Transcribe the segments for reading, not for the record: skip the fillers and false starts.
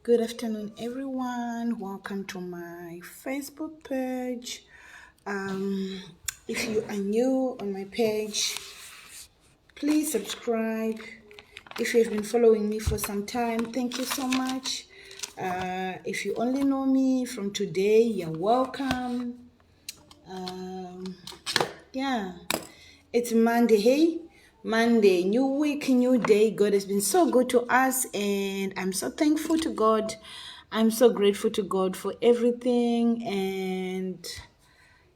Good afternoon, everyone. Welcome to my Facebook page. If you are new on my page, please subscribe. If you have been following me for some time, thank you so much. If you only know me from today, you're welcome. Yeah, it's Monday. Hey, Monday, new week, new day. God has been so good to us, and I'm so thankful to God. I'm so grateful to God for everything, and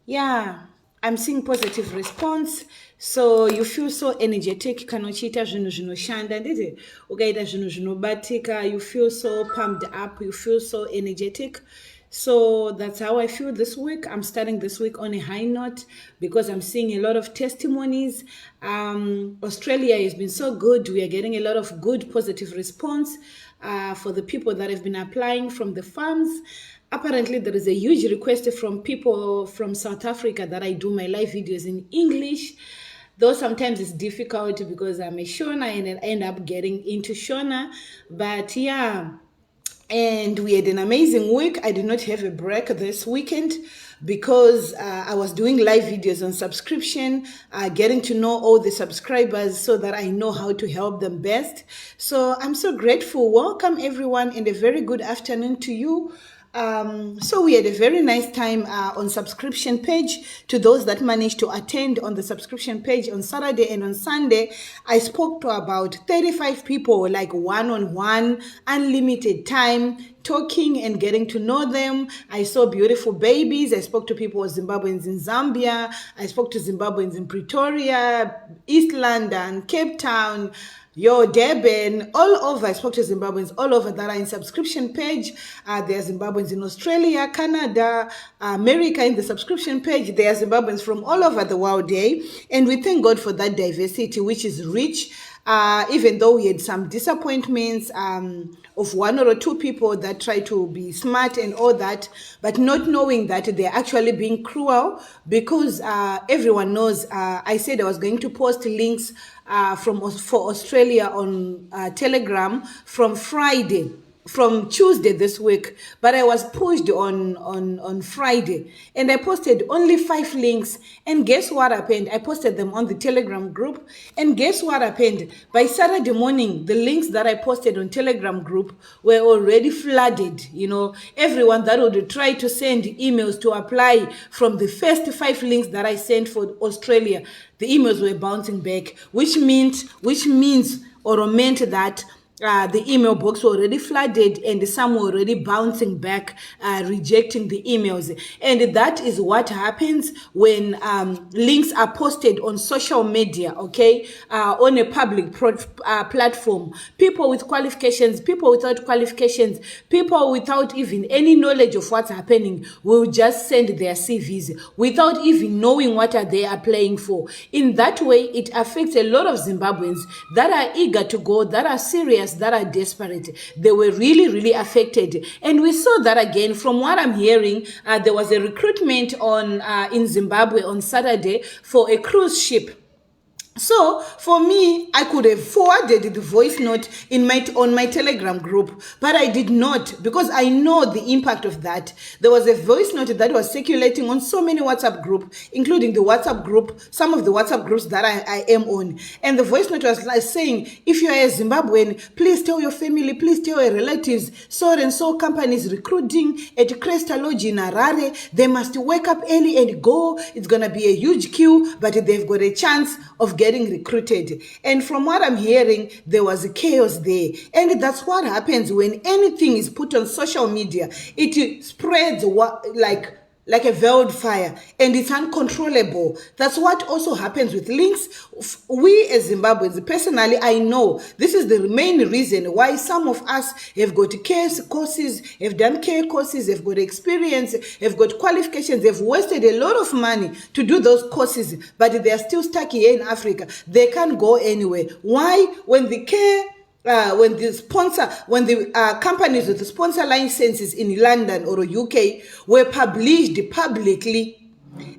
yeah, I'm seeing positive response. So you feel so energetic. Kanochita zvinhu zvinoshanda nditi ukaita zvinhu zvinobatika, you feel so pumped up, you feel so energetic. So that's how I feel this week. I'm starting this week on a high note because I'm seeing a lot of testimonies. Australia has been so good. We are getting a lot of good positive response for the people that have been applying from the farms. Apparently, there is a huge request from people from South Africa that I do my live videos in English. Though sometimes it's difficult because I'm a Shona and I end up getting into Shona. But yeah, and we had an amazing week. I did not have a break this weekend because I was doing live videos on subscription, getting to know all the subscribers so that I know how to help them best. So I'm so grateful. Welcome everyone and a very good afternoon to you. So we had a very nice time on subscription page. To those that managed to attend on the subscription page on Saturday and on Sunday, I spoke to about 35 people, like one-on-one, unlimited time, talking and getting to know them. I saw beautiful babies. I spoke to people, Zimbabweans in Zambia. I spoke to Zimbabweans in Pretoria, East London, Cape Town, Durban, all over. I spoke to Zimbabweans all over that are in subscription page. There are Zimbabweans in Australia, Canada, America in the subscription page. There are Zimbabweans from all over the world, and we thank God for that diversity, which is rich. Even though we had some disappointments of one or two people that try to be smart and all that, but not knowing that they're actually being cruel because everyone knows. I said I was going to post links for Australia on Telegram from Tuesday this week, but I was pushed on Friday, and I posted only 5 links. And guess what happened? I posted them on the Telegram group, and guess what happened? By Saturday morning, the links that I posted on Telegram group were already flooded. Everyone that would try to send emails to apply from the first 5 links that I sent for Australia, the emails were bouncing back, which means or meant that the email box were already flooded and some were already bouncing back, rejecting the emails. And that is what happens when links are posted on social media, okay, on a public platform. People with qualifications, people without qualifications, people without even any knowledge of what's happening will just send their CVs without even knowing what are they applying for. In that way, it affects a lot of Zimbabweans that are eager to go, that are serious, that are desperate. They were really, really affected. And we saw that again from what I'm hearing. There was a recruitment in Zimbabwe on Saturday for a cruise ship. So for me, I could have forwarded the voice note on my Telegram group, but I did not because I know the impact of that. There was a voice note that was circulating on so many WhatsApp groups, including the WhatsApp group, some of the WhatsApp groups that I am on. And the voice note was like saying, if you are a Zimbabwean, please tell your family, please tell your relatives, so and so company is recruiting at Cresta Lodge in Harare. They must wake up early and go. It's going to be a huge queue, but they've got a chance of getting recruited. And from what I'm hearing, there was a chaos there. And that's what happens when anything is put on social media. It spreads like a veiled fire, and it's uncontrollable. That's what also happens with links. We as Zimbabweans, personally, I know this is the main reason why some of us have got care courses, have done care courses, have got experience, have got qualifications, have wasted a lot of money to do those courses, but they are still stuck here in Africa. They can't go anywhere. Why? When the companies with the sponsor licenses in London or UK were published publicly,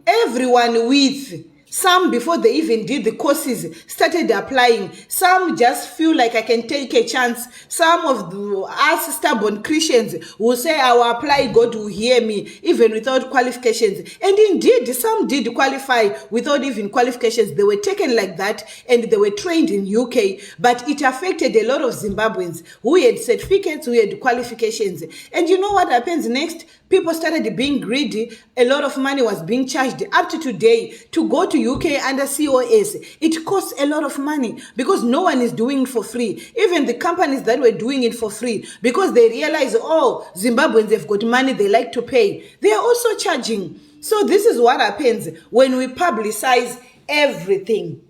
everyone with Some, before they even did the courses, started applying. Some just feel like I can take a chance. Some of us stubborn Christians will say, I will apply, God will hear me, even without qualifications. And indeed, some did qualify without even qualifications. They were taken like that, and they were trained in UK. But it affected a lot of Zimbabweans who had certificates, who had qualifications. And you know what happens next? People started being greedy. A lot of money was being charged. Up to today, to go to UK under COS, it costs a lot of money because no one is doing it for free. Even the companies that were doing it for free, because they realize, oh, Zimbabweans have got money, they like to pay, they are also charging. So this is what happens when we publicize everything.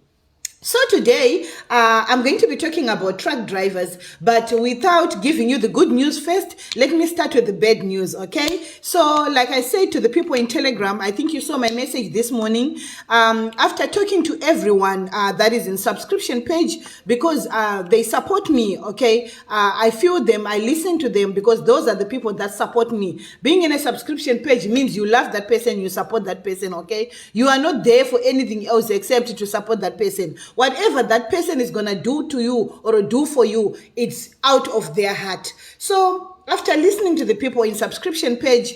So today, I'm going to be talking about truck drivers, but without giving you the good news first, let me start with the bad news, okay? So like I said to the people in Telegram, I think you saw my message this morning, after talking to everyone that is in subscription page, because they support me, okay? I feel them, I listen to them, because those are the people that support me. Being in a subscription page means you love that person, you support that person, okay? You are not there for anything else except to support that person. Whatever that person is going to do to you or do for you, it's out of their heart. So after listening to the people in subscription page,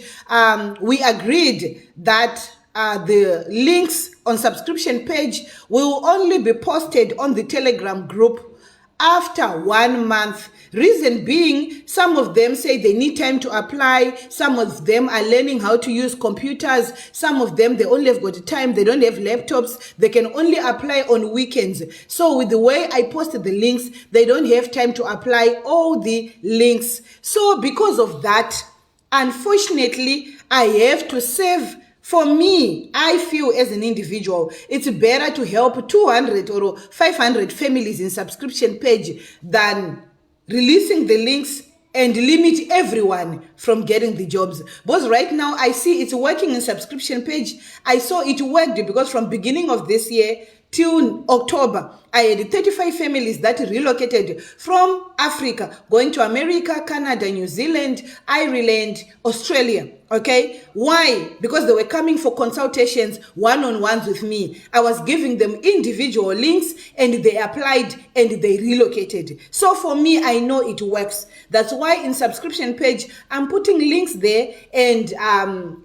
we agreed that the links on subscription page will only be posted on the Telegram group after 1 month. Reason being, some of them say they need time to apply. Some of them are learning how to use computers. Some of them, they only have got time. They don't have laptops. They can only apply on weekends. So with the way I posted the links, they don't have time to apply all the links. So because of that, unfortunately, I have to save. For me, I feel as an individual, it's better to help 200 or 500 families in subscription page than releasing the links and limit everyone from getting the jobs. Because right now I see it's working in subscription page. I saw it worked because from beginning of this year till October, I had 35 families that relocated from Africa, going to America, Canada, New Zealand, Ireland, Australia. Okay, why? Because they were coming for consultations, one-on-ones with me. I was giving them individual links and they applied and they relocated. So for me, I know it works. That's why in subscription page, I'm putting links there, and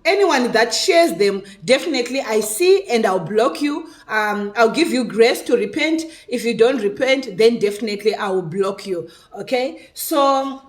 anyone that shares them, definitely I see and I'll block you. I'll give you grace to repent. If you don't repent, then definitely I will block you. Okay, so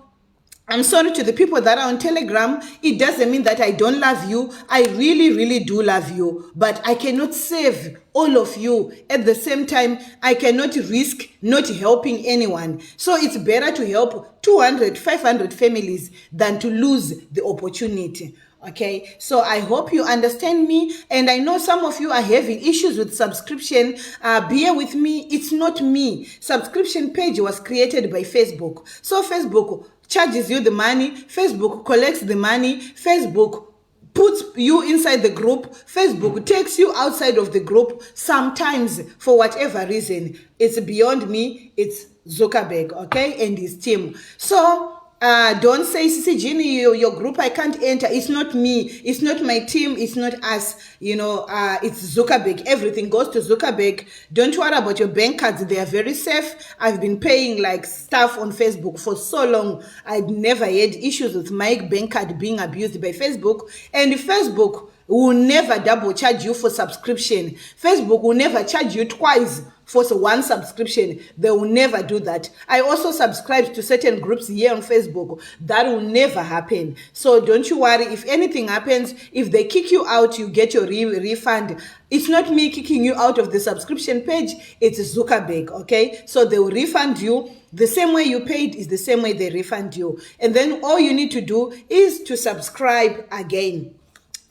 I'm sorry to the people that are on Telegram. It doesn't mean that I don't love you. I really, really do love you. But I cannot save all of you. At the same time, I cannot risk not helping anyone. So it's better to help 200, 500 families than to lose the opportunity. Okay, so I hope you understand me, and I know some of you are having issues with subscription. Bear with me. It's not me. Subscription page was created by Facebook. So Facebook charges you the money, Facebook collects the money, Facebook puts you inside the group, Facebook takes you outside of the group sometimes for whatever reason. It's beyond me, it's Zuckerberg, okay, and his team. So don't say, Sisi Jeannie, your group I can't enter. It's not me. It's not my team. It's not us. You know, it's Zuckerberg. Everything goes to Zuckerberg. Don't worry about your bank cards. They are very safe. I've been paying like stuff on Facebook for so long. I'd never had issues with my bank card being abused by Facebook. And Facebook will never double charge you for subscription. Facebook will never charge you twice for one subscription. They will never do that. I also subscribe to certain groups here on Facebook. That will never happen. So don't you worry. If anything happens, if they kick you out, you get your refund. It's not me kicking you out of the subscription page. It's Zuckerberg, okay? So they will refund you. The same way you paid is the same way they refund you. And then all you need to do is to subscribe again.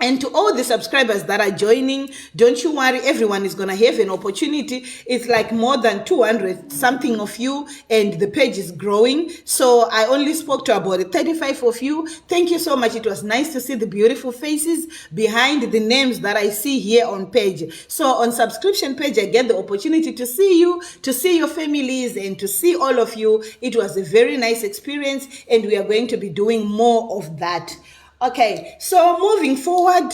And to all the subscribers that are joining, don't you worry, everyone is going to have an opportunity. It's like more than 200 something of you, and the page is growing. So I only spoke to about 35 of you. Thank you so much. It was nice to see the beautiful faces behind the names that I see here on page. So on subscription page, I get the opportunity to see you, to see your families, and to see all of you. It was a very nice experience, and we are going to be doing more of that. Okay, so moving forward,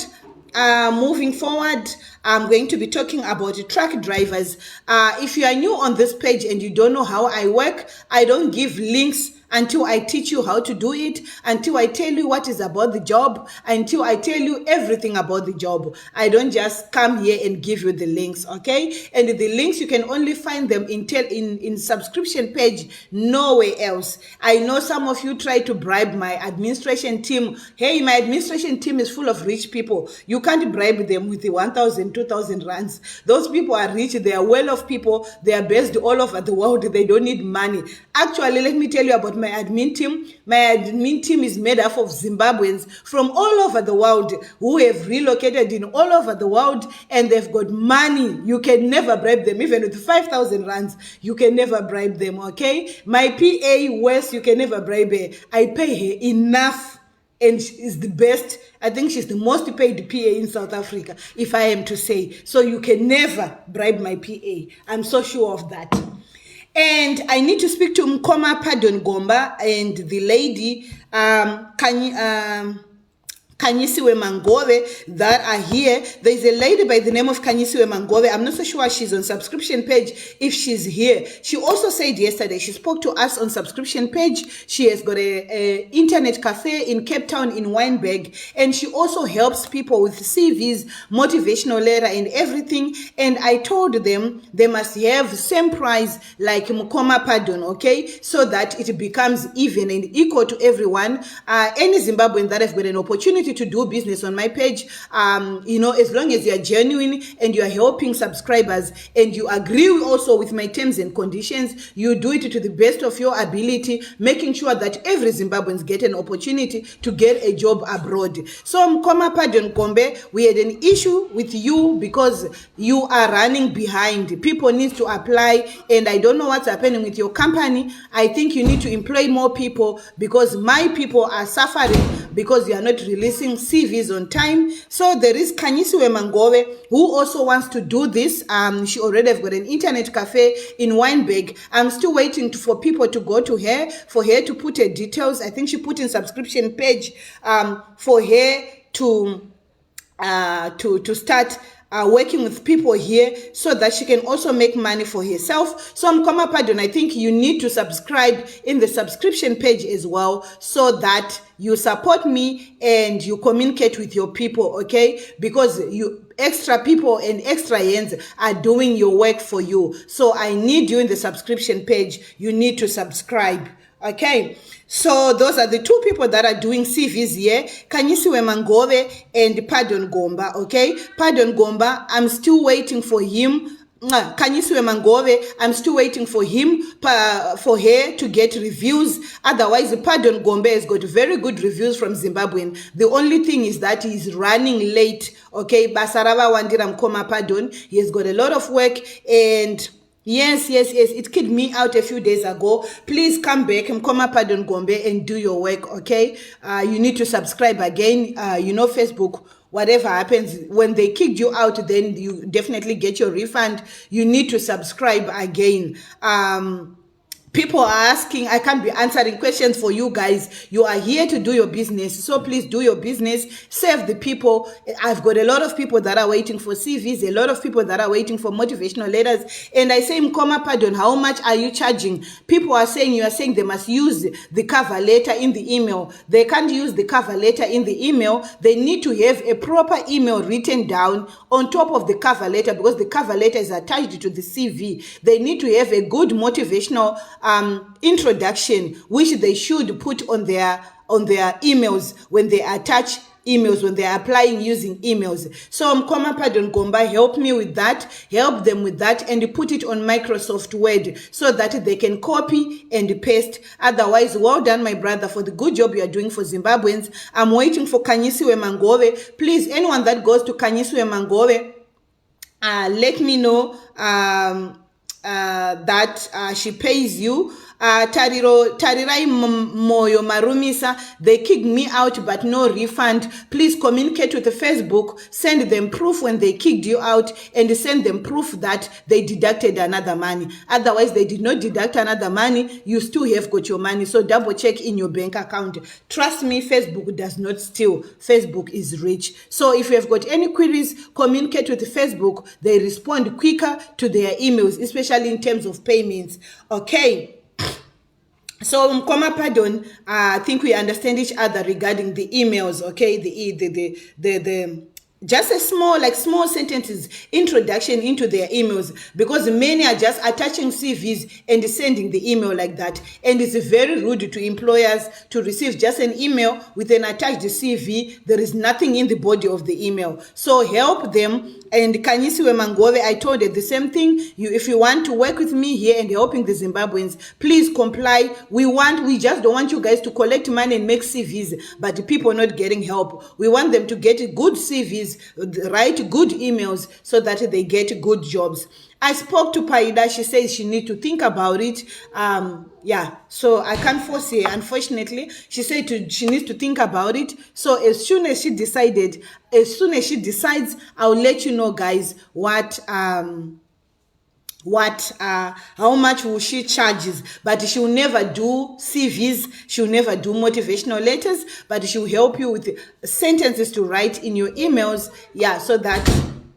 moving forward, I'm going to be talking about truck drivers. If you are new on this page and you don't know how I work, I don't give links until I teach you how to do it, until I tell you what is about the job, until I tell you everything about the job. I don't just come here and give you the links, okay? And the links, you can only find them in subscription page, nowhere else. I know some of you try to bribe my administration team. Hey, my administration team is full of rich people. You can't bribe them with the 1,000, 2,000 rands. Those people are rich. They are well-off people. They are based all over the world. They don't need money. Actually, let me tell you about my admin team. My admin team is made up of Zimbabweans from all over the world who have relocated in all over the world, and they've got money. You can never bribe them. Even with 5,000 rands, you can never bribe them, okay? My PA, West, you can never bribe her. I pay her enough, and she is the best. I think she's the most paid PA in South Africa, if I am to say. So you can never bribe my PA. I'm so sure of that. And I need to speak to Mkoma Pardon Gomba and the lady Kanyisiwe Mangove that are here. There's a lady by the name of Kanyisiwe Mangove. I'm not so sure she's on subscription page if she's here. She also said yesterday, she spoke to us on subscription page. She has got a internet cafe in Cape Town in Wynberg, and she also helps people with CVs, motivational letter and everything. And I told them they must have same price like Mukoma Pardon, okay? So that it becomes even and equal to everyone. Any Zimbabwean that have got an opportunity to do business on my page, you know, as long as you are genuine and you are helping subscribers and you agree also with my terms and conditions, you do it to the best of your ability, making sure that every Zimbabweans get an opportunity to get a job abroad. So Mkoma Pardon Gombe, we had an issue with you because you are running behind. People need to apply, and I don't know what's happening with your company. I think you need to employ more people because my people are suffering because you are not releasing CVs on time. So there is Kanyisiwe Mangove who also wants to do this. She already have got an internet cafe in Wynberg. I'm still waiting for people to go to her, for her to put her details. I think she put in subscription page for her to start working with people here so that she can also make money for herself. So Mkoma Pardon, I think you need to subscribe in the subscription page as well so that you support me and you communicate with your people, okay? Because you extra people and extra hands are doing your work for you. So I need you in the subscription page. You need to subscribe. Okay, so those are the two people that are doing CVs here, Kanyisiwe Mangove and Pardon Gomba, okay? Pardon Gomba, I'm still waiting for him. Kanyisiwe Mangove, I'm still waiting for him, for her to get reviews. Otherwise, Pardon Gombe has got very good reviews from Zimbabwean. The only thing is that he's running late, okay? Basaraba Wandira Mkoma Pardon, he has got a lot of work, and yes, it kicked me out a few days ago. Please come back, Mkoma Pardon Gombe, and do your work, okay? You need to subscribe again. You know, Facebook, whatever happens, when they kicked you out, then you definitely get your refund. You need to subscribe again. People are asking, I can't be answering questions for you guys. You are here to do your business. So please do your business. Serve the people. I've got a lot of people that are waiting for CVs, a lot of people that are waiting for motivational letters. And I say, Mkoma Pardon, how much are you charging? People are saying, you are saying they must use the cover letter in the email. They can't use the cover letter in the email. They need to have a proper email written down on top of the cover letter because the cover letter is attached to the CV. They need to have a good motivational introduction, which they should put on their emails when they attach emails, when they're applying using emails. So Mkoma Pardon Gomba, help me with that, help them with that, and put it on Microsoft Word so that they can copy and paste. Otherwise, well done, my brother, for the good job you are doing for Zimbabweans. I'm waiting for Kanyisiwe Mangove. Please, anyone that goes to Kanyisiwe Mangove, let me know that she pays you. Tarirai Moyo Marumisa, they kicked me out but no refund. Please communicate with the Facebook, send them proof when they kicked you out, and send them proof that they deducted another money. Otherwise, they did not deduct another money, you still have got your money. So double check in your bank account. Trust me, Facebook does not steal. Facebook is rich. So if you have got any queries, communicate with Facebook. They respond quicker to their emails, especially in terms of payments. Okay. So Mkoma, pardon, I think we understand each other regarding the emails, okay? The just a small sentences, introduction into their emails, because many are just attaching CVs and sending the email like that. And it's very rude to employers to receive just an email with an attached CV. There is nothing in the body of the email. So help them. And Kanyisiwe Mangove, I told her the same thing. If you want to work with me here and helping the Zimbabweans, please comply. We just don't want you guys to collect money and make CVs, but the people not getting help. We want them to get good CVs, write good emails so that they get good jobs. I spoke to Paida. She says she needs to think about it. Yeah, so I can't force her, unfortunately. She said she needs to think about it. So as soon as she decides, I'll let you know, guys, how much will she charges. But she will never do CVs, she will never do motivational letters, but she will help you with sentences to write in your emails, yeah, so that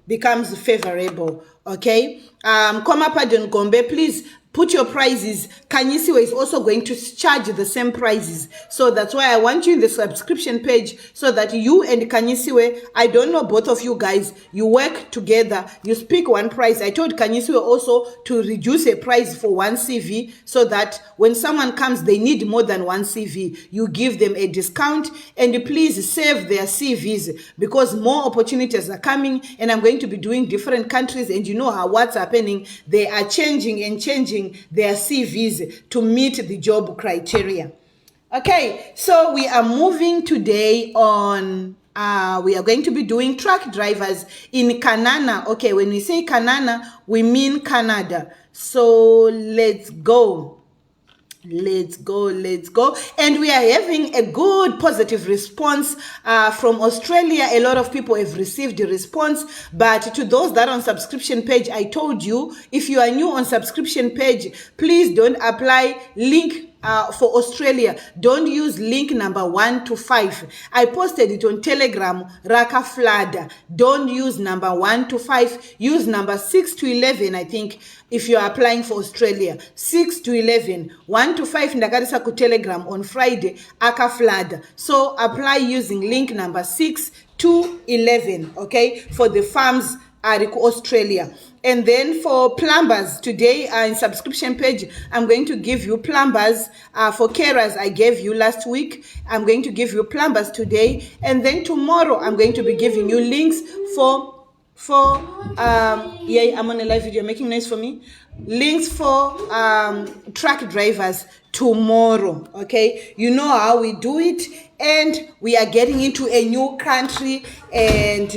becomes favorable. Okay, Koma Pardon Gombe, please put your prices. Kanyisiwe is also going to charge the same prices. So that's why I want you in the subscription page, so that you and Kanyisiwe, I don't know, both of you guys, you work together, you speak one price. I told Kanyisiwe also to reduce a price for one CV, so that when someone comes, they need more than one CV. You give them a discount, and please save their CVs, because more opportunities are coming, and I'm going to be doing different countries, and you know how what's happening. They are changing and changing their CVs to meet the job criteria. Okay, so we are moving today on, we are going to be doing truck drivers in Canada. Okay, when we say Canada, we mean Canada. So let's go. Let's go. And we are having a good positive response from Australia. A lot of people have received the response, but to those that are on subscription page, I told you, if you are new on subscription page, please don't apply link for Australia. Don't use link number 1 to 5. I posted it on Telegram, Raka Flood. Don't use number 1 to 5. Use number 6 to 11, I think, if you are applying for Australia. 6 to 11. 1 to 5 ndakarisa ku Telegram on Friday, Aka Flood. So apply using link number 6 to 11, okay, for the farms Australia. And then for plumbers, today in subscription page, I'm going to give you plumbers. For carers, I gave you last week. I'm going to give you plumbers today. And then tomorrow, I'm going to be giving you links for yeah, I'm on a live video, making noise for me. Links for truck drivers tomorrow, okay? You know how we do it. And we are getting into a new country and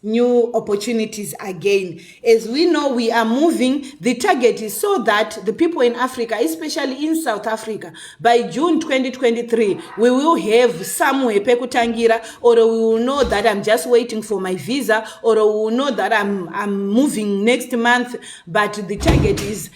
new opportunities again. As we know, we are moving. The target is so that the people in Africa, especially in South Africa, by June 2023, we will have somewhere pekutangira, or we will know that I'm just waiting for my visa, or we will know that I'm moving next month. But the target is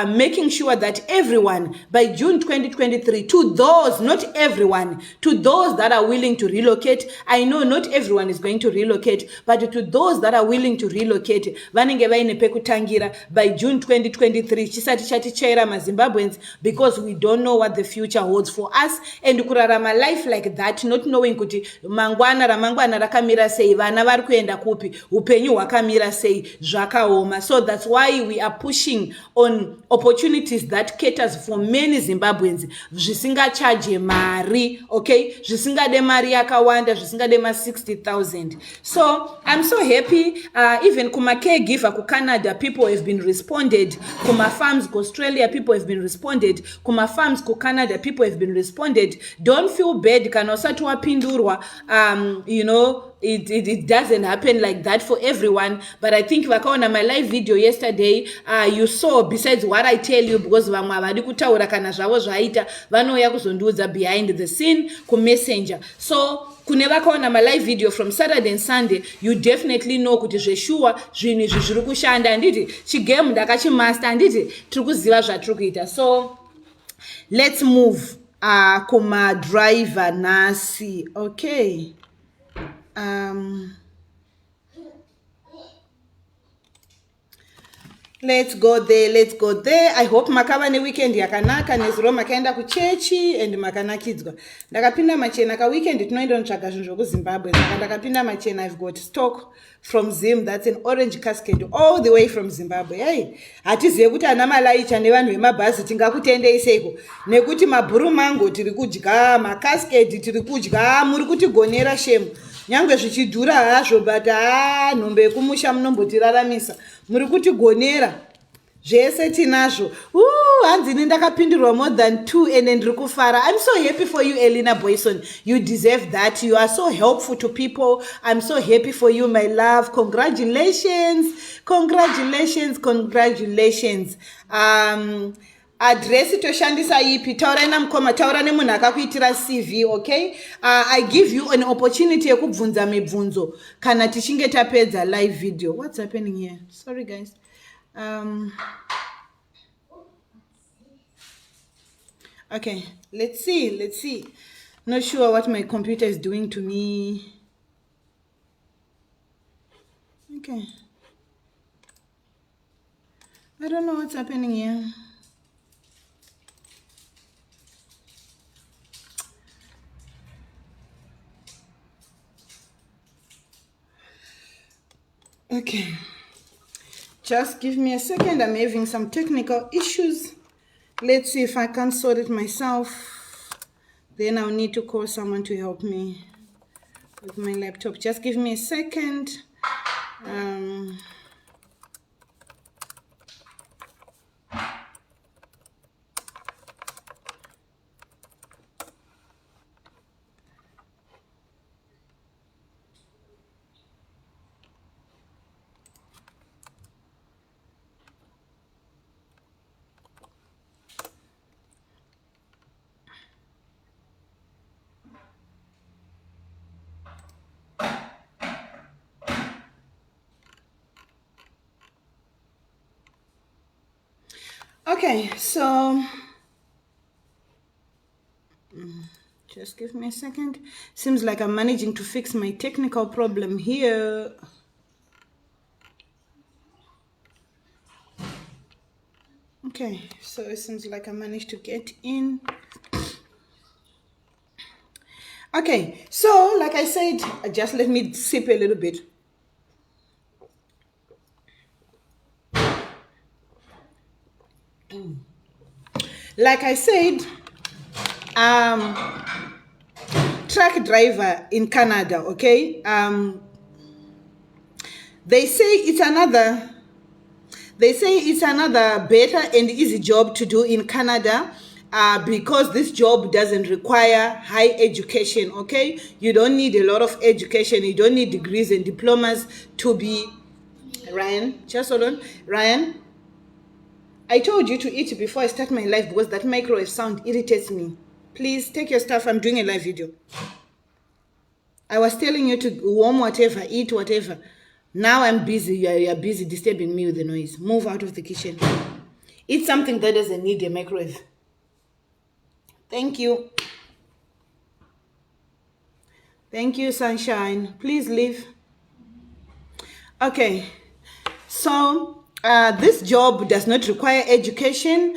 making sure that everyone by June 2023, to those, not everyone, to those that are willing to relocate. I know not everyone is going to relocate, but to those that are willing to relocate, vanenge vaine pekutangira by June 2023, chisati chatichaira maZimbabweans, because we don't know what the future holds for us, and kurarama life like that, not knowing kuti ramangwana rakamira sei, vana vari kuenda kupi, upenyu hwakamira sei, zvakaoma. So that's why we are pushing on opportunities that caters for many Zimbabweans. Zvisingachaje mari, okay? Zvisingade mari yakawanda, zvisingade ma 60,000. So I'm so happy. Even kuma caregiver ku Canada, people have been responded. Kuma farms ku Australia, people have been responded. Kuma farms ku Canada, people have been responded. Don't feel bad. Kana usati wapindurwa, you know, it doesn't happen like that for everyone. But I think vakaona my live video yesterday, you saw, besides what I tell you, because vamwe havadi kutaura kana zvavo zvaita, vanouya kuzondiudza behind the scene kumessenger. So kune vakaona my live video from Saturday and Sunday, you definitely know kuti zveshuwa zvinhu izvi zviri kushanda. Handiti chigame ndakachimaster, handiti tiri kuziva zvatiri kuita. So let's move kuma driver nasi. Okay. Let's go there. I hope makava ne weekend yakanaka nezuro makaenda kuchechi and makanakidzwa. Ndakapinda machena ka weekend tinoenda kutsvaga zvinhu zvokuZimbabwe. Saka ndakapinda machena. I've got stock from Zim, that's an orange cascade all the way from Zimbabwe. Hey, hatizive kuti ana malaicha nevanhu vemabhazi tingakutendei seiko nekuti mabhuru mango tiri kudya, macascade tiri kudya, muri kutigonera shemu. Nyangwe zvichidhura hazvo, but nhombe yekumusha munombotiraramisa. Muri kutigonera zvese tinazvo. Hanzini ndakapindirwa more than 2 and ndiri kufara. I'm so happy for you, Elena Boyson. You deserve that. You are so helpful to people. I'm so happy for you, my love. Congratulations. Address toshandisa ipi, taura na mkoma, taura ne munhu akakuitira CV, okay? I give you an opportunity yekubvunza mibvunzo kana tichinge tapedza live video. What's happening here? Sorry guys. Okay, let's see. Not sure what my computer is doing to me. Okay. I don't know what's happening here. Okay, just give me a second. I'm having some technical issues. Let's see if I can sort it myself. Then I'll need to call someone to help me with my laptop. Just give me a second. Okay, so just give me a second. Seems like I'm managing to fix my technical problem here. Okay, so it seems like I managed to get in. Okay, so like I said, just let me sip a little bit. Like I said, truck driver in Canada, okay? They say it's another better and easy job to do in Canada because this job doesn't require high education, okay? You don't need a lot of education. You don't need degrees and diplomas to be... Ryan, just hold on. Ryan, I told you to eat before I start my live because that microwave sound irritates me. Please take your stuff. I'm doing a live video. I was telling you to warm whatever, eat whatever. Now I'm busy. You're busy disturbing me with the noise. Move out of the kitchen. Eat something that doesn't need a microwave. Thank you. Thank you, sunshine. Please leave. Okay. So this job does not require education.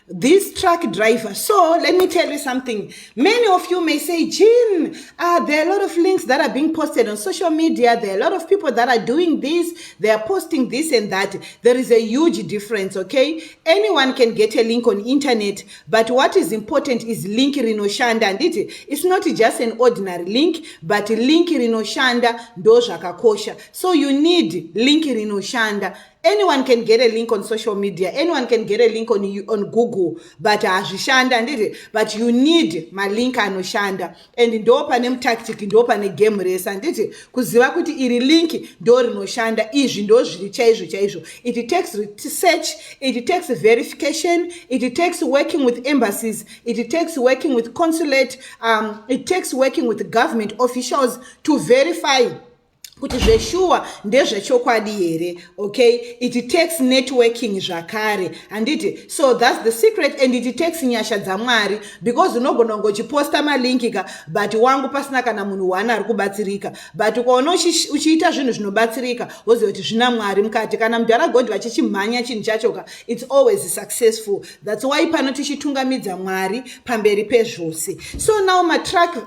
This truck driver. So let me tell you something. Many of you may say, Jean, there are a lot of links that are being posted on social media. There are a lot of people that are doing this. They are posting this and that. There is a huge difference, okay? Anyone can get a link on internet, but what is important is link rinoshanda. And it's not just an ordinary link, but link rinoshanda ndo zvakakosha. So you need link rinoshanda. anyone can get a link on social media, anyone can get a link on Google, but azvishanda nditi, but you need malink anoshanda, and ndo pane mutactic, ndo pane game race anditi, kuziva kuti iri link ndo rinoshanda, izvi ndo zviri chaizvo chaizvo. It takes research, it takes verification, it takes working with embassies, it takes working with consulate, it takes working with government officials to verify kuti zveshuwa ndezvechokwadi here. Okay, it takes networking zvakare handiti. So that's the secret, and it takes nyasha dzamwari, because unogona kungochiposta malinki ka but wangu pasina kana munhu wana ari kubatsirika, but ukaona uchiita zvinhu zvinobatsirika woziva kuti zvina mwari mukati. Kana mudhu aragoti vachichimhanya chinhu chachoka, it's always successful. That's why pano tichitungamidza mwari pamberi pezvose. So now matrack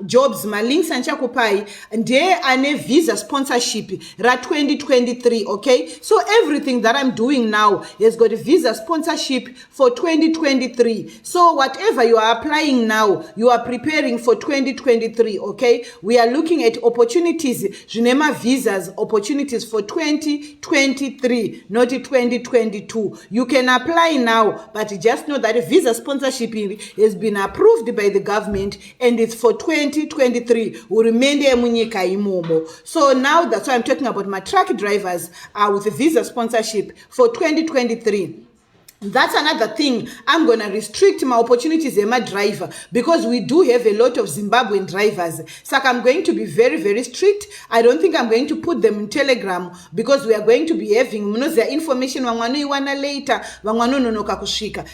jobs malinks anchakupai ndiye ane visa sponsorship ra 2023. Okay, so everything that I'm doing now has got a visa sponsorship for 2023. So whatever you are applying now, you are preparing for 2023. Okay, we are looking at opportunities, Junema visas opportunities for 2023, not 2022. You can apply now, but just know that a visa sponsorship has been approved by the government and it's for 2023. So now that's why I'm talking about my truck drivers with a visa sponsorship for 2023. That's another thing. I'm going to restrict my opportunities as a driver, because we do have a lot of Zimbabwean drivers. So I'm going to be very, very strict. I don't think I'm going to put them in Telegram, because we are going to be having their information later.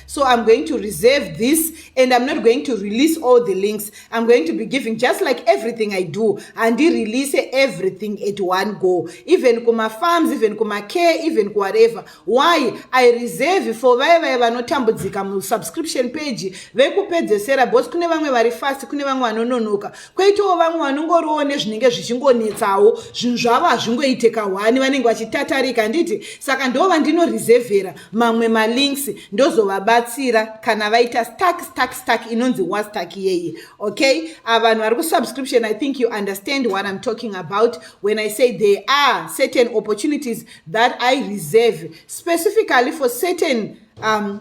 So I'm going to reserve this, and I'm not going to release all the links. I'm going to be giving, just like everything I do, and release everything at one go. Even kuma farms, even kuma care, even whatever. Why? I reserve for vaya vanotambudzika mu subscription page vekupedzesera, boss kune vamwe vari fast, kune vamwe vanononoka, kweitawo vamwe vanongoriwo nezvinenge zvichingonetsawo, zvinhu zvavo hazvingoiteka wani, vanenge vachitatarika nditi. Saka ndova ndinoreservera mamwe malinks ndozovabatsira kana vaita stack inonzi wastack yeye. Okay, vanhu vari kusubscription, I think you understand what I'm talking about when I say there are certain opportunities that I reserve specifically for certain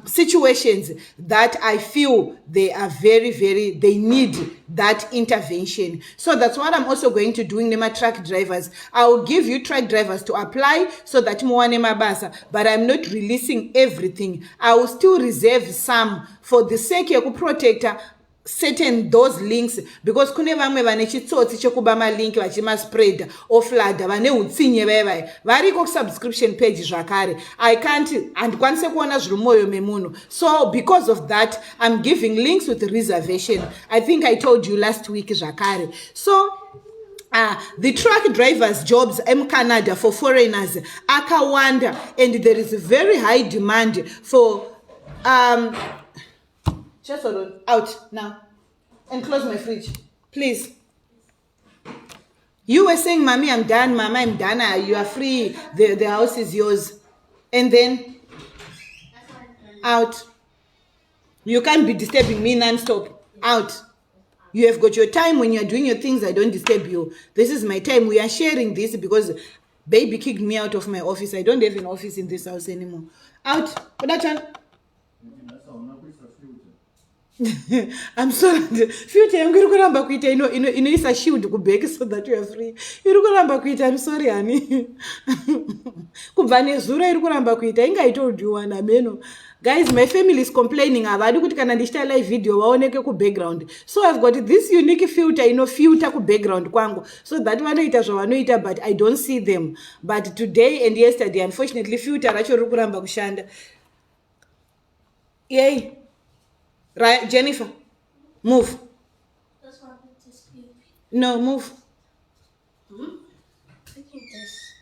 situations that I feel they are they need that intervention. So that's what I'm also going to do in my truck drivers. I will give you truck drivers to apply so that muwane mabasa, but I'm not releasing everything. I will still reserve some for the sake of protector certain those links, because kune vamwe vane chitsotsi chekuba malink vachima spread oflada vane utsinye vevai variko subscription page zvakare. I can't handikwanise kuona zviri moyo memunhu. So because of that, I'm giving links with reservation. I think I told you last week zvakare. So the truck drivers jobs in Canada for foreigners akawanda, and there is a very high demand for just hold on. Out now. And close my fridge. Please. You were saying, Mommy, I'm done. Mama, I'm done. You are free. The house is yours. And then? Out. You can't be disturbing me non-stop. Out. You have got your time. When you're doing your things, I don't disturb you. This is my time. We are sharing this because baby kicked me out of my office. I don't have an office in this house anymore. Out. Put that on. I'm sorry. Future, I'm going to go back. It's a shield to beg so that you are free. You're going to back. I'm sorry, honey. Kubanezura, you're going back. I told you one. Ameno. Guys, my family is complaining. I've had to live video. Waoneke background. So I've got this unique filter. Filter ku background kwangu. So that one ita, but I don't see them. But today and yesterday, unfortunately, filter acho rukuramba kushanda. Yay. Right, Jennifer, move. That's why I just keep. No, move. Look at this.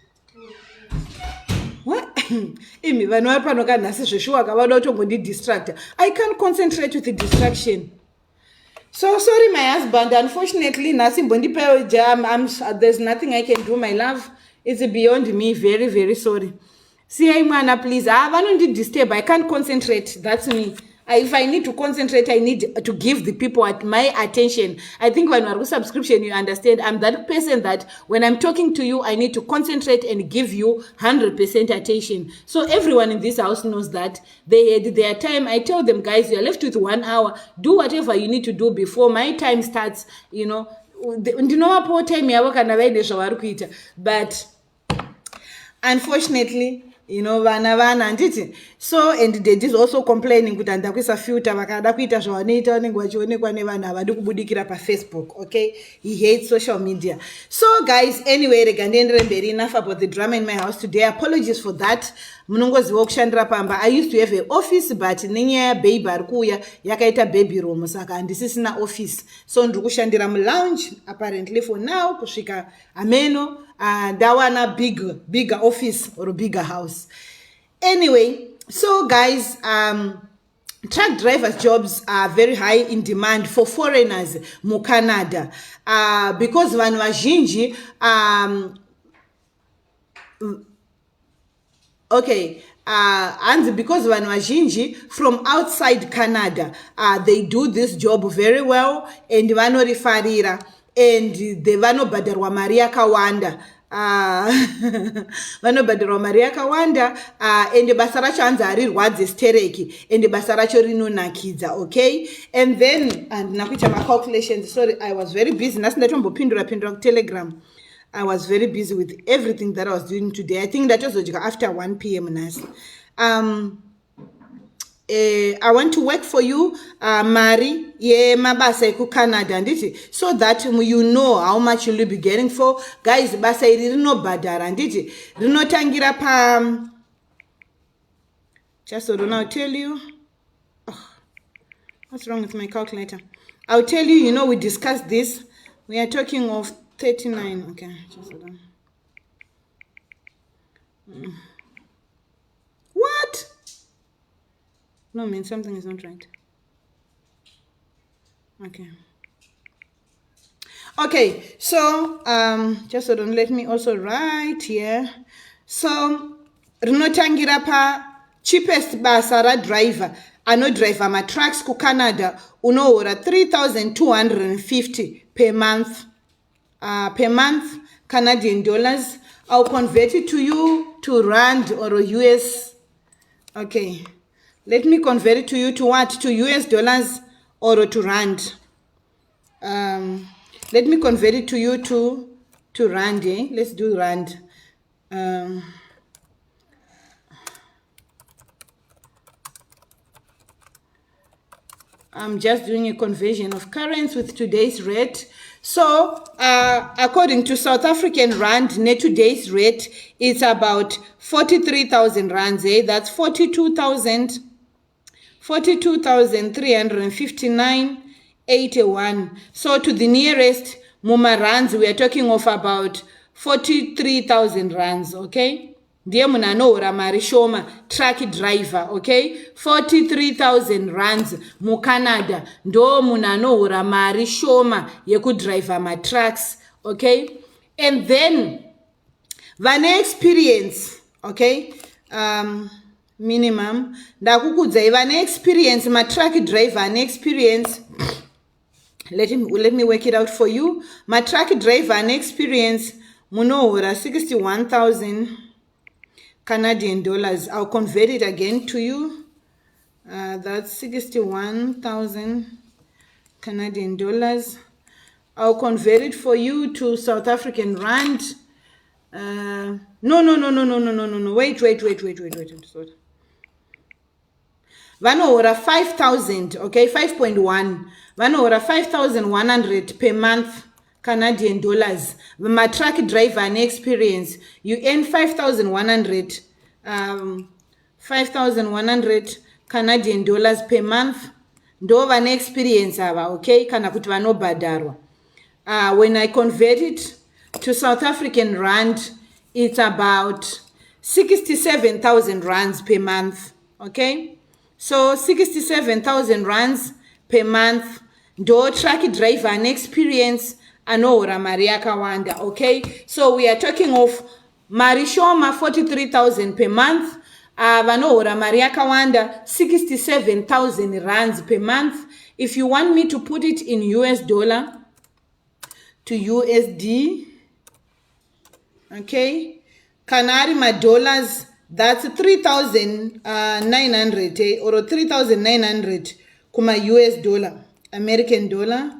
What? I can't concentrate with the distraction. So sorry, my husband. Unfortunately, there's nothing I can do, my love. It's beyond me. Very, very sorry. See, Imana, please. I don't disturb. I can't concentrate. That's me. If I need to concentrate, I need to give the people my attention. I think when we're subscription, you understand, I'm that person that when I'm talking to you, I need to concentrate and give you 100% attention. So everyone in this house knows that. They had their time. I tell them, guys, you're left with 1 hour. Do whatever you need to do before my time starts, you know. But unfortunately, you know, vana nditi. So, and they is also complaining kuti andakwisa filter vakada kuita zvavanoita vanenge vachionekwa nevanhu havadi kubudikira paFacebook. Okay, he hates social media. So guys, anyway, rega ndiendere mberi. Enough about the drama in my house today. Apologies for that. Munongoziva kushandira pamba. I used to have an office, but nenyaya baby ari kuuya yakaita baby room, saka handisisina office. So ndiri kushandira lounge apparently for now kusvika ameno ndawana bigger office or bigger house. Anyway, so guys, truck drivers jobs are very high in demand for foreigners mu Canada, because vanhu vazhinji okay, and because vanhu vazhinji from outside Canada, they do this job very well and vanorifarira and vanobhadharwa mari yakawanda. Vanobhadharwa mari yakawanda, and basa racho hanzi harirwadzi stereki, and basa racho rinonakidza. Okay, and then nakuita macalculations. Sorry, I was very busy. Nasi ndatombopindura Telegram. I was very busy with everything that I was doing today. I think that was after 1 p.m. Nasi. I want to work for you, Mari, mabasa iku Canada, nditi, so that you know how much you'll be getting for. Guys, basa iri rinobhadhara, nditi, rinotangira pa, just so I'll tell you, what's wrong with my calculator? I'll tell you, you know, we discussed this. We are talking of 39, okay, just hold on. What? No, man, something is not right. Okay, so just hold on, let me also write here. So rinotangira pa cheapest basara driver ano driver ma trucks ku Canada unohora 3,250 per month, Canadian dollars. I'll convert it to you to rand or US. Okay, let me convert it to you to what? To US dollars or to rand. Let me convert it to you to rand. Let's do rand. I'm just doing a conversion of currency with today's rate. So, according to South African rand, net today's rate is about 43,000 rands. That's 42,359.81. So, to the nearest Muma rands, we are talking of about 43,000 rands. Okay. Ndiye munanohora mari shoma truck driver. Okay, 43,000 rands mu Canada ndo munanohora mari shoma yekudriver ma trucks. Okay, and then vane experience. Okay, minimum ndakukudzai vane experience ma truck driver ane experience. Let me work it out for you. Ma truck driver ane experience munohora 61,000 Canadian dollars. I'll convert it again to you. That's 61,000 Canadian dollars. I'll convert it for you to South African rand. No. Wait. Sorry. Vanohora 5,000. Okay, 5.1. Vanohora 5,100 per month. Canadian dollars. My truck driver and experience, you earn 5,100 Canadian dollars per month. Ndo vane experience ava. Okay, kana kuti vanobhadharwa. When I convert it to South African rand, it's about 67,000 rands per month. Okay, so 67,000 rands per month. Ndo truck driver and experience anohora mari yakawanda. Okay, so we are talking of mari shoma 43,000 per month, vanohora mari yakawanda 67,000 rands per month. If you want me to put it in US dollar to USD, okay, kana ari madollars, that's 3,900 or 3,900 kuma US dollar, American dollar,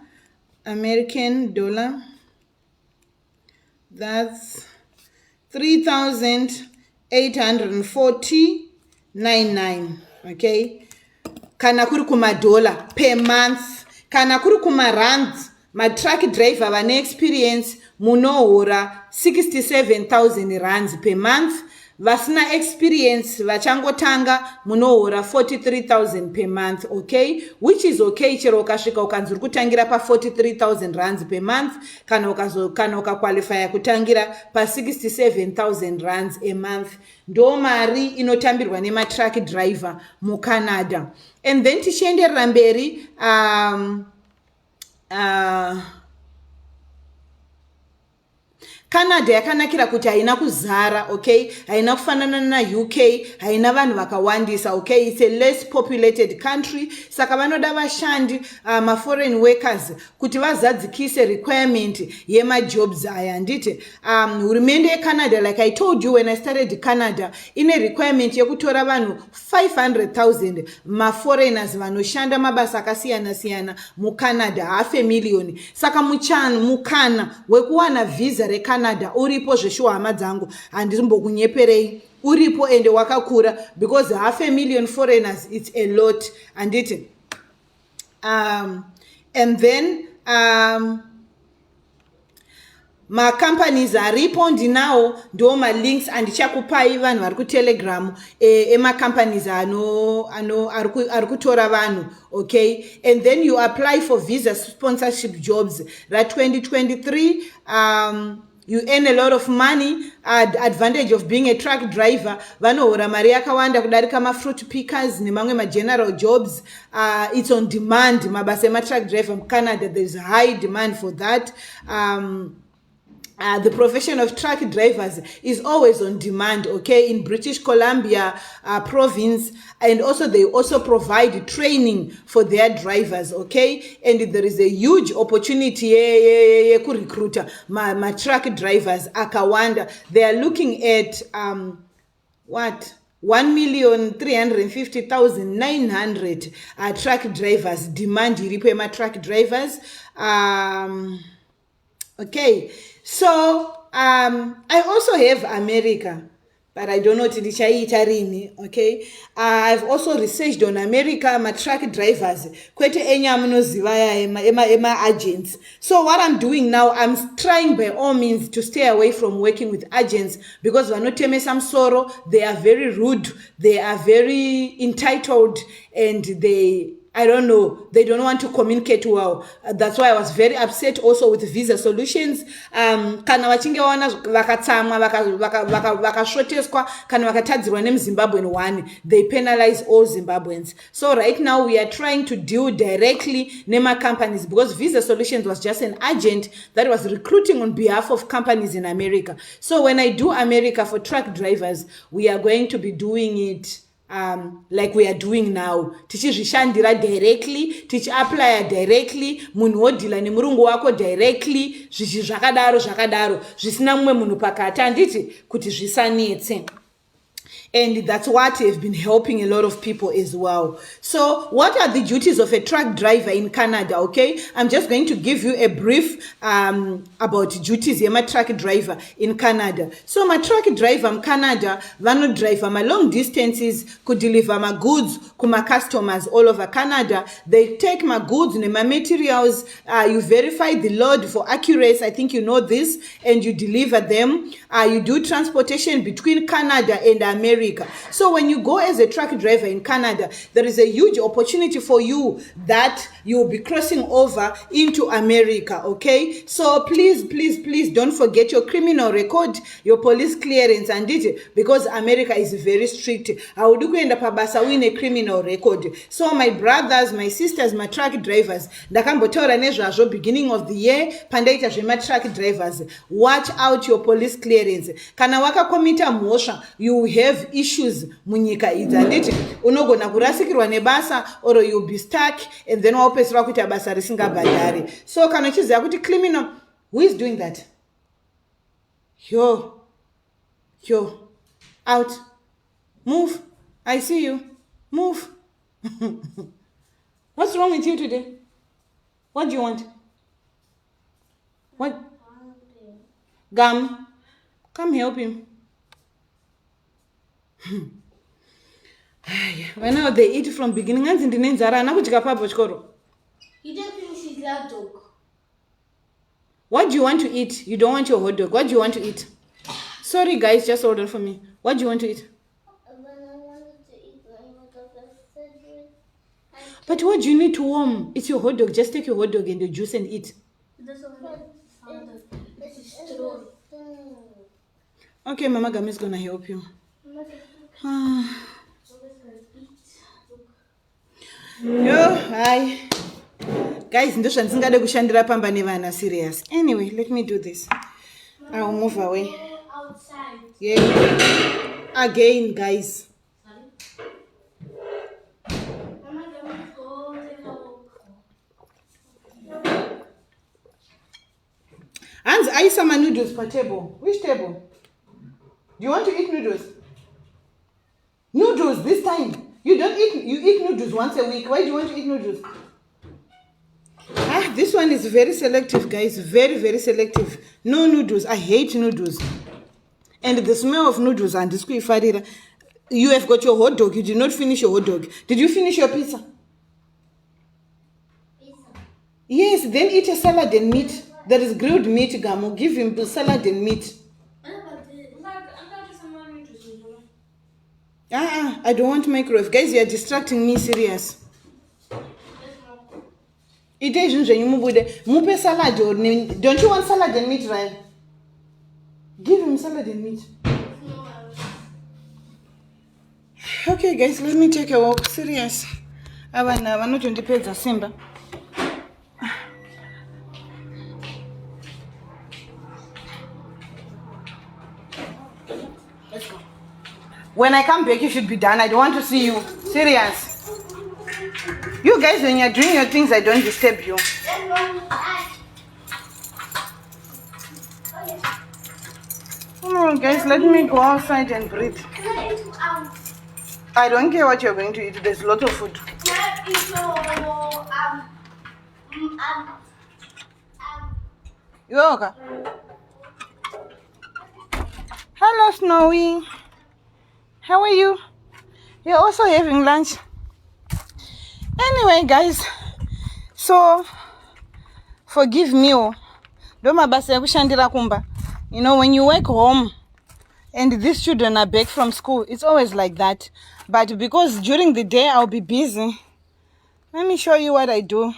that's 3,849, okay, kana kuri kuma dollar per month. Kana kuri kuma rands, truck driver vane experience munohora 67,000 rands per month. Vasina experience vachangotanga munohora 43,000 per month, okay, which is okay. Chero ukasvika ukanzi uri kutangira pa 43,000 rands per month kana ukaqualifya kutangira pa 67,000 rands a month, ndo mari inotambirwa truck driver muCanada. And then tichienderera mberi, Canada yakanakira kuti haina kuzara, okay, haina kufanana na UK, haina vanhu vakawandisa, okay, it's a less populated country. Saka vanoda vashandi, foreign workers kuti vazadzikise requirement yemajobs aya, handiti. Hurumende yeCanada, like I told you when I started Canada, ine requirement yekutora vanhu 500,000 foreigners vanoshanda mabasa akasiyana siyana muCanada, 500,000. Saka mukana wekuwana visa reCanada uripo zveshuwa hama dzangu, handizombokunyeperei, uripo ende wakakura, because 500,000 foreigners, it's a lot, handiti. And then companies aripo ndinawo ndo links andichakupai vanhu vari kuTelegram companies ari kutora vanhu, okay. And then you apply for visa sponsorship jobs. 2023 you earn a lot of money. Advantage of being a truck driver, vanohora mari yakawanda kudarika fruit pickers nemamwe general jobs. It's on demand, mabasa truck driver muCanada, there's a high demand for that. The profession of truck drivers is always on demand, okay, in British Columbia province, and also they also provide training for their drivers, okay. And there is a huge opportunity ku recruiter my truck drivers akawanda. They are looking at 1,350,900 truck drivers. Demand iripo ma truck drivers, okay. So I also have America, but I don't know tidichaitarini, okay. I've also researched on America, my truck drivers, kwete enya munozivaya ema agents. So what I'm doing now, I'm trying by all means to stay away from working with agents, because vanoteme samsoro, they are very rude, they are very entitled, and I don't know, they don't want to communicate well. That's why I was very upset also with Visa Solutions. Kana vachinge wana vakatsamwa vakashoteswa kana vakatadzirwa nemuZimbabwean one, they penalize all Zimbabweans. So right now we are trying to deal directly nema companies, because Visa Solutions was just an agent that was recruiting on behalf of companies in America. So when I do America for truck drivers, we are going to be doing it like we are doing now. Tichizvishandira directly, tichiapply directly, munhu wodhila nemurungu wako directly, zvakadaro zvisina mumwe munhu pakati, handiti kuti zvisanetse. And that's what has been helping a lot of people as well. So what are the duties of a truck driver in Canada, okay? I'm just going to give you a brief about duties of my truck driver in Canada. So my truck driver in Canada, vano driver my long distances, could deliver my goods to my customers all over Canada. They take my goods and my materials, you verify the load for accuracy, I think you know this, and you deliver them. You do transportation between Canada and America. So when you go as a truck driver in Canada, there is a huge opportunity for you that you'll be crossing over into America, okay? So please don't forget your criminal record, your police clearance, and it, because America is very strict. How do you end up win a criminal record? So my brothers, my sisters, my truck drivers, ndakambotaura nezvazvo beginning of the year, pandaita zvema truck drivers, watch out your police clearance. Kana wakakomita mhosva, you have have issues munyika idzi handiti unogona kurasikirwa nebasa or you'll be stuck and then waopesera kuita basa risingabhadhari. So kana uchiziva kuti criminal, who is doing that? Yo, out, move, I see you, move. What's wrong with you today? What do you want? What? Gum, come help him. When now they eat from beginning, and in the names are na kuchika papo chikoro. He didn't finish his hot dog. What do you want to eat? You don't want your hot dog. What do you want to eat? Sorry guys, just hold on for me. What do you want to eat? When I wanted to eat my hot dog, I said, But what do you need to warm? It's your hot dog. Just take your hot dog and your juice and eat. That's what it's straw. Okay, Mama Gami is gonna help you. Yo, hi. Guys, ndo shandisingade kushandira pamba nevana serious. Anyway, let me do this. I will move away. Outside. Yeah. Again, guys. Mama, let me go take a walk. Hans, I eat some noodles per table. Which table? Do you want to eat noodles? Noodles this time. You eat noodles once a week. Why do you want to eat noodles? This one is very selective, guys. Very, very selective. No noodles. I hate noodles. And the smell of noodles and this. You have got your hot dog. You did not finish your hot dog. Did you finish your pizza? Pizza. Yes, then eat a salad and meat. There is grilled meat, Gamo. Give him the salad and meat. I don't want microwave. Guys, you are distracting me, serious. It is mupe salad or don't you want salad and meat, Ryan? Give him salad and meat. Okay, guys, let me take a walk. Serious. I'm not on the page of Simba. Let's go. When I come back, you should be done. I don't want to see you. Serious. You guys, when you're doing your things, I don't disturb you. Come on, guys, let me go outside and breathe. I don't care what you're going to eat. There's a lot of food. You okay? Hello, Snowy. How are you? You're also having lunch. Anyway, guys, so forgive me. You know, when you work home and these children are back from school, it's always like that. But because during the day I'll be busy, let me show you what I do.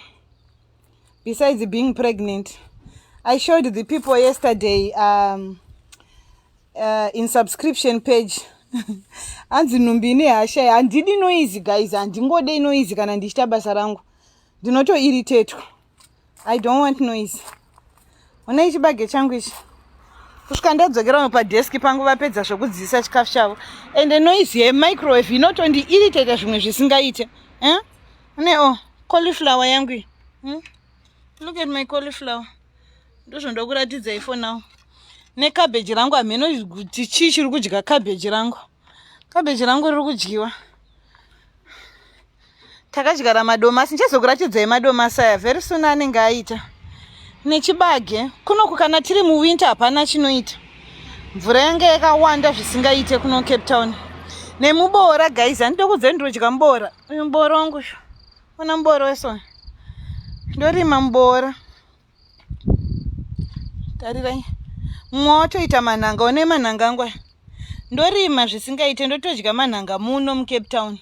Besides being pregnant, I showed the people yesterday in subscription page. And didn't know easy, guys, and didn't know easy kana ndichita basa rangu. Do not irritate. I don't want noise. Ona ichi bage changu ichi. Kusvika ndadzokera pa desk pangu vapedza zvokudziisa chikafu chavo. And the noise ye microwave not only irritate zvimwe zvisingaite. Cauliflower yangu. Look at my cauliflower. Ndozvo ndokuratidza for now. Ne cabbage rangu ameno kuti chii chiri kudya cabbage rangu. Cabbage rangu riri kudyiwa. Takadyara madomasi, ndichazokuratidzai madomasi aya very soon anenge aita. Nechibage, kunoku kana tiri muwinter hapana chinoita. Mvura yange yakawanda zvisingaite kuno Cape Town. Nemubora, guys, handinokudzai ndodya mubora. Uyu mubora wangu sho. Una mubora weso. Ndorima mubora. Tarirai. Mwotoita manhanga, one manhanga angu aya. Ndorima zvisingaite, ndotodya manhanga muno muCape Town.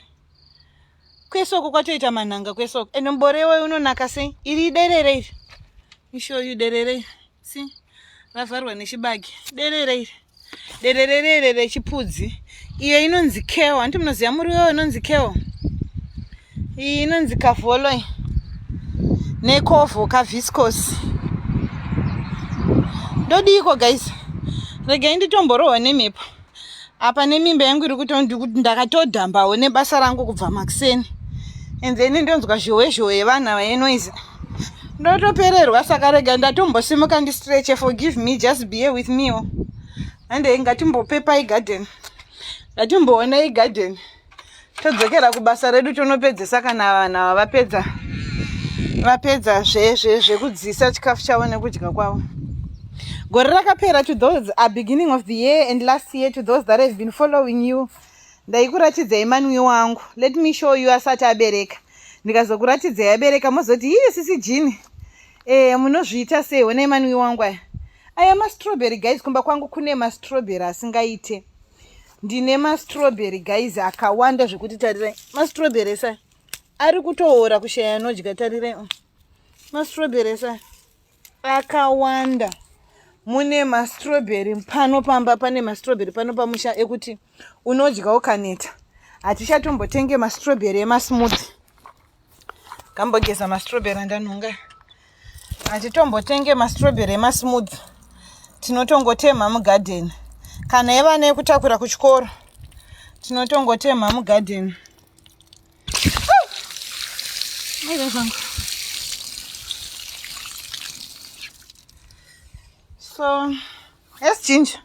Kwesoko kwatoita manhanga kwesoko. Ende mubora iwoyo unonaka sei? Iri derere iri. Let me show you derere. See? Ravharwa nechibage. Derere. Derere chipudzi. Iyo inonzi keo. Anti munoziva muriwo inonzi keo. Iyi inonzi kavolo. Nekovo kaviscous. Ndodiko, guys. Regai nditomborohwa nemhepo. apa nemimba yangu iri kuti ndakatodhambawo nebasa rangu kubva makuseni, and then ndonzwa zhowe yevana vaenoise ndotopererwa. Saka rega ndatombosimuka ndistretche. Forgive me, just bear with me. Ande ngatimbopepa igarden, ngatimboona igarden, todzokera kubasa redu tonopedzesa kana vana vapedza zvekudziisa chikafu chavo nekudya kwavo. Gore rakapera to those are beginning of the year and last year to those that have been following you. Ndaikuratidzai manwi wangu. Let me show you asati abereka. Ndikazokuratidzai abereka mozoti iye sisi jini. Munozviita sei? One manwi wangu aya. Aya ma-strawberry guys, kumba kwangu kune ma-strawberry asingaite. Ndine ma-strawberry guys akawanda zvekuti tarirai. Ma-strawberry sa ari kutoora kushaya nodya, tarirai. Ma-strawberry sa akawanda. Mune ma-strawberry pano pamba, pane ma-strawberry pano pamusha ekuti unodya ukaneta. Hatichatombotenge ma-strawberry ema-smoothie. Kambogeza ma-strawberry andanhunga. Hatitombotenga ma-strawberry ema-smoothie. Tinotongotema mugarden. Kana yevana yekutakura kuchikoro, tinotongotema mugarden. So, yes, Ginger.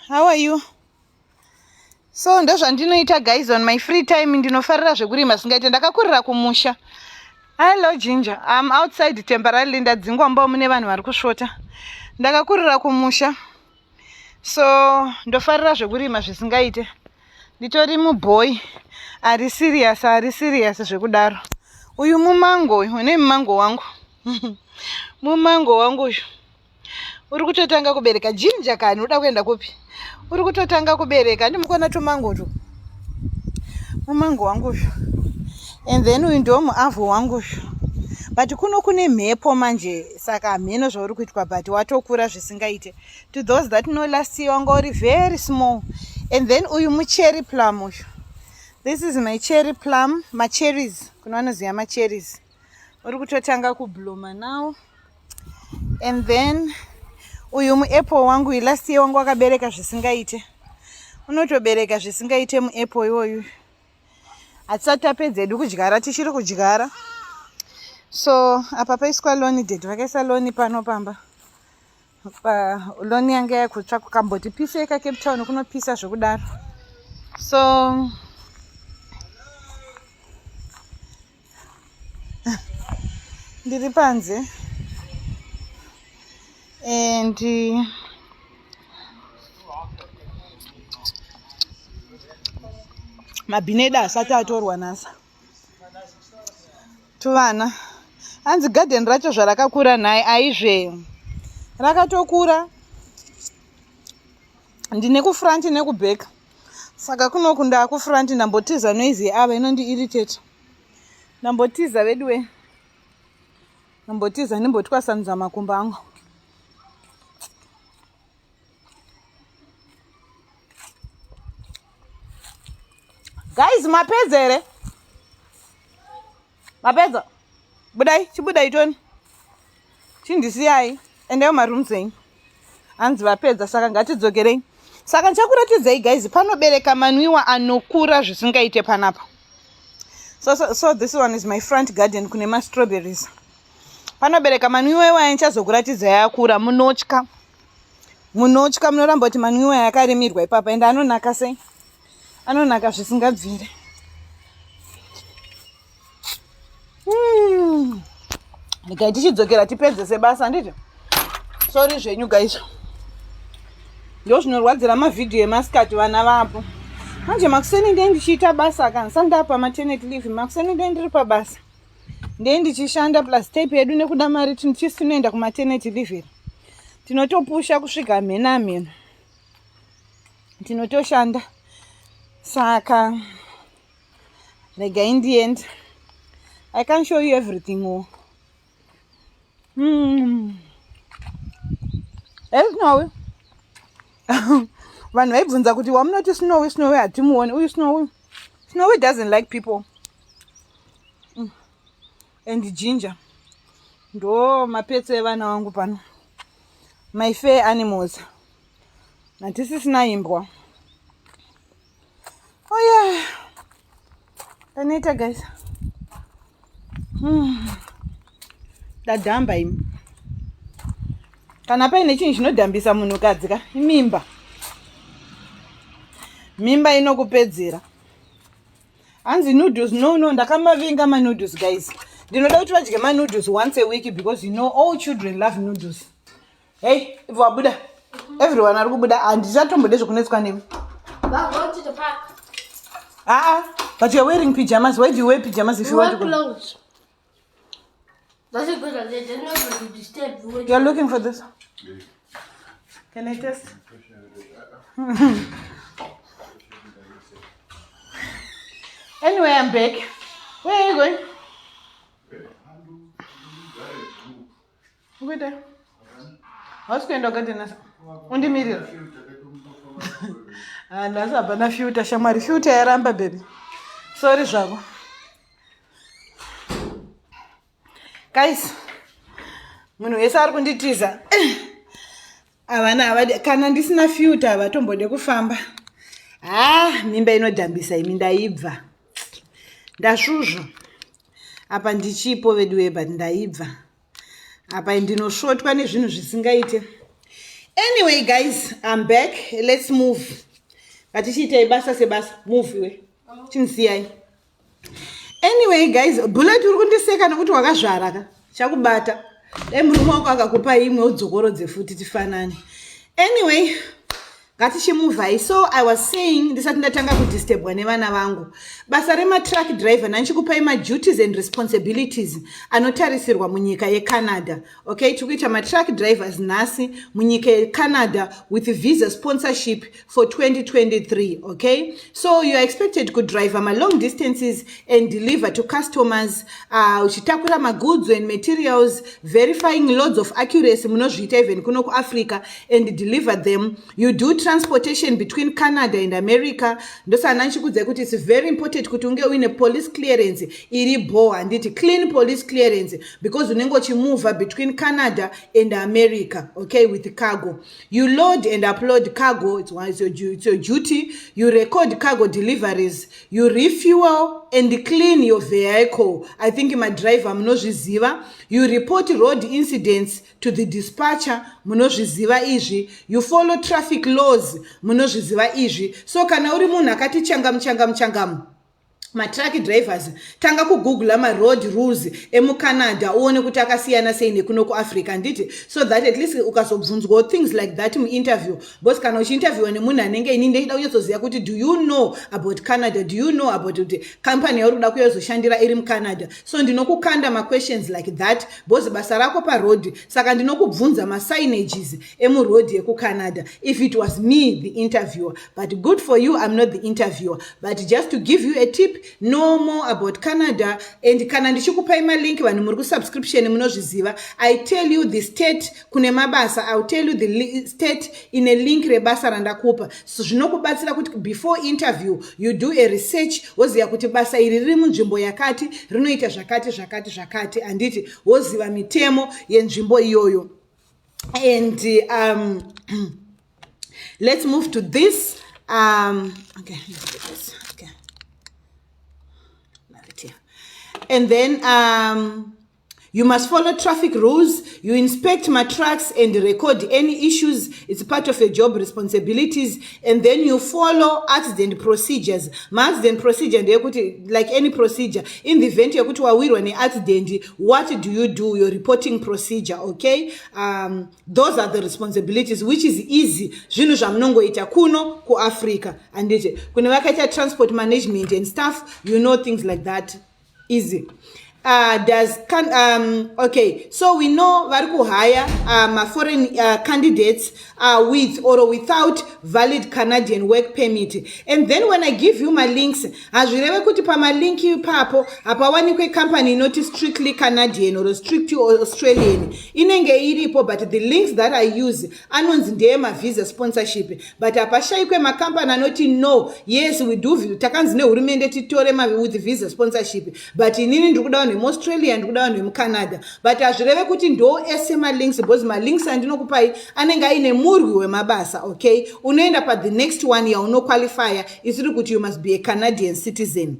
How are you? So, ndozvandinoita guys on my free time. Ndinofarira zvekurima singaite. Ndakakurira kumusha. Hello Ginger. I'm outside temporarily. Ndadzingwa mba mune vanhu vari kusvota. Ndakakurira kumusha. So, ndofarira zvekurima zvisingaite. Nditori muboy ari serious zvekudaro. Uyu mumango, une mumango wangu. Mumango wangu uyu. Uri kutotanga kubereka. Ginger kani uda kuenda kupi? Uri kutotanga kubereka. Ndimukona tumango tu. Mumango wangu uyu. And then uyu ndo muavho wangu uyu. But kune mhepo manje, saka mheno zvauri kuitwa, but watokura zvisingaite. To those that know, last year wanga uri very small. And then uyu mucherry plum uyu. This is my cherry plum, my cherries. Kuno vanoziva ma cherries. Uri kutotanga kubloma now. And then uyu muapple wangu uyu, last year wanga wakabereka zvisingaite. Unotobereka zvisingaite muapple iwoyu. Hatisati tapedza hedu kudyara, tichiri kudyara. So, apa paiswa loni date, vakaisa loni pano pamba. Loni yanga yakutsva kukamboti pisa eka Cape Town kunopisa zvekudaro. So, ndiri panze. And mabhineda asati atorwa nasa. Tuvana. Hanzi garden racho zvarakakura naye aizve. Rakatokura. Ndine kufront nekubeka. Saka kunoku ndakufront ndambotiza noise ava inondi irritate. Ndambotiza vedwe. Ndambotiza ndimbotwasanudza makumbo angu. Guys, mapedza here? Mapedza? Budai, chibudai toni. Chindisiyai. Endayo marooms enyu. Hanzi vapedza, saka ngatidzokerei. Saka ndichakuratidzai guys, panobereka manwiwa anokura zvisingaite panapa. So this one is my front garden kune ma strawberries. Panobereka manwiwa iwaya ndichazokuratidzai akura. Munotya. Munoramba kuti manwiwa yakarimirwa ipapa, ende anonaka sei? Anonaka zvisingabvire. Ndikaiti tichidzokera tipedze sebasa nditi. Sorry zvenyu guys. Ndo zvinorwadzira mavhidhiyo emasikati vana vapo. Manje makuseni ndei ndichiita basa kanisa ndapa maternity leave. Makuseni ndei ndiri pabasa. Ndei ndichishanda plus tape yedu nekuda mari tichinoenda kumaternity leave. Tinotopusha kusvika mhena. Tinotoshanda. Saka like in the end I can't show you everything. Snowy. Vanhu vaibvunza kuti wamunoti Snowy hatimuoni. Uyu Snowy doesn't like people. And Ginger ndo mapetso evana vangu pano. My fair animals. Natisisina imbwa. yeah. Anita, guys. Dadamba imi. Kana paine chinhu chinodhambisa munhukadzi ka mimba. Mimba inokupedzera. Hanzi noodles, no, ndakamavinga noodles, guys. Ndinoda kuti vadye noodles once a week because you know all children love noodles. Hey, if wabuda, everyone are kubuda and ndisatombode zvokunetswa nemi. But go to the park. But you're wearing pajamas. Why do you wear pajamas if you want to go? Clothes. That's a good idea. There's nobody to disturb. You're looking for this? Yeah. Can I test? Anyway, I'm back. Where are you going? Go there. How's going to get in? On the middle. And that's a banana filter. Shamari filter, Ramba baby. Sorry, Jago. Guys, munhu wese ari kunditiza avana kana ndisina filter vatombode kufamba. Mimba inodhambisa imi ndaibva. Ndasvuzva. Apa ndichipo vedu but ndaibva. Apa ndinosvotwa nezvinhu zvisingaite. Anyway, guys, I'm back. Let's move. Ngatichiitei basa sebasa. Move iwe. Chinsiyai. Anyway, guys, bullet uri kundiseka nokuti wakazvara ka. Chakubata. Murume wako akakupa imwe udzokorodze futi tifanane. Anyway, ngatichimuvhai. So I was saying ndisati ndatanga kudisturbwa nevana vangu. Basa rema-truck driver nanchikupai ma-duties and responsibilities anotarisirwa munyika yeCanada. Okay, tikuita ma-truck drivers nhasi munyika yeCanada with visa sponsorship for 2023. Okay, so you are expected to drive long distances and deliver to customers. Uchitakura magoods and materials, verifying loads of accuracy munozviita even kuno kuAfrica and deliver them. You do transportation between Canada and America. Ndosana nchikudzai kuti it's very important kuti unge uine police clearance iri boa, handiti clean police clearance, because unenge uchimove between Canada and America, okay, with cargo. You load and upload cargo, it's your duty. You record cargo deliveries. You refuel and clean your vehicle. I think my driver munozviziva. You report road incidents to the dispatcher, munozviziva izvi. You follow traffic laws, munozviziva izvi. So kana uri munhu akati changamu ma-truck drivers tanga kugoogla ma-road rules emuCanada uone kuti akasiyana sei nekuno kuAfrica, nditi, so that at least ukazobvunzwa things like that mu-interview. Because kana uchiinterviewa nemunhu anenge ini ndechida kunyazoziva kuti do you know about Canada, do you know about kuti company yauri kuda kuyozoshandira iri muCanada. So ndinokukanda ma-questions like that because basa rako paroad, saka ndinokubvunza ma-signages emuroad yekuCanada if it was me the interviewer. But good for you, I'm not the interviewer, but just to give you a tip, know more about Canada. And kana ndichikupai ma-link vanhu muri kusubscription munozviziva. I tell you the state kune mabasa, I'll tell you the state in a link rebasa randakupa. So zvinokubatsira kuti before interview you do a research, woziva kuti basa iri riri munzvimbo yakati rinoita zvakati anditi woziva mitemo yenzvimbo iyoyo. And let's move to this. Okay, this. Okay. And then you must follow traffic rules. You inspect my trucks and record any issues. It's part of your job responsibilities. And then you follow accident procedures. Accident procedure, like any procedure. In the event you wawirwa ne accident, what do? Your reporting procedure, okay? Those are the responsibilities, which is easy. Zvinhu zvamunongoita kuno ku Africa. And kune vakaita transport management and stuff, you know things like that. Easy. Okay, so we know vari kuhire foreign candidates with or without valid Canadian work permit. And then when I give you my links, hazvireve kuti pama-link ipapo hapawanikwe company not strictly Canadian or strictly Australian. Inenge iripo, but the links that I use anonzi ndeye visa sponsorship. But hapashaikwe ma-company anoti no, yes we do takanzi nehurumende titore with visa sponsorship. But inini ndikuda vanhu vemuaustralia ndikuda vanhu vemucanada, but hazvireve kuti ndo ese malinks, because malinks andinokupai anenge aine murwi wemabasa. Okay, unoenda pa the next one yaunoqualifya isiri kuti you must be a Canadian citizen.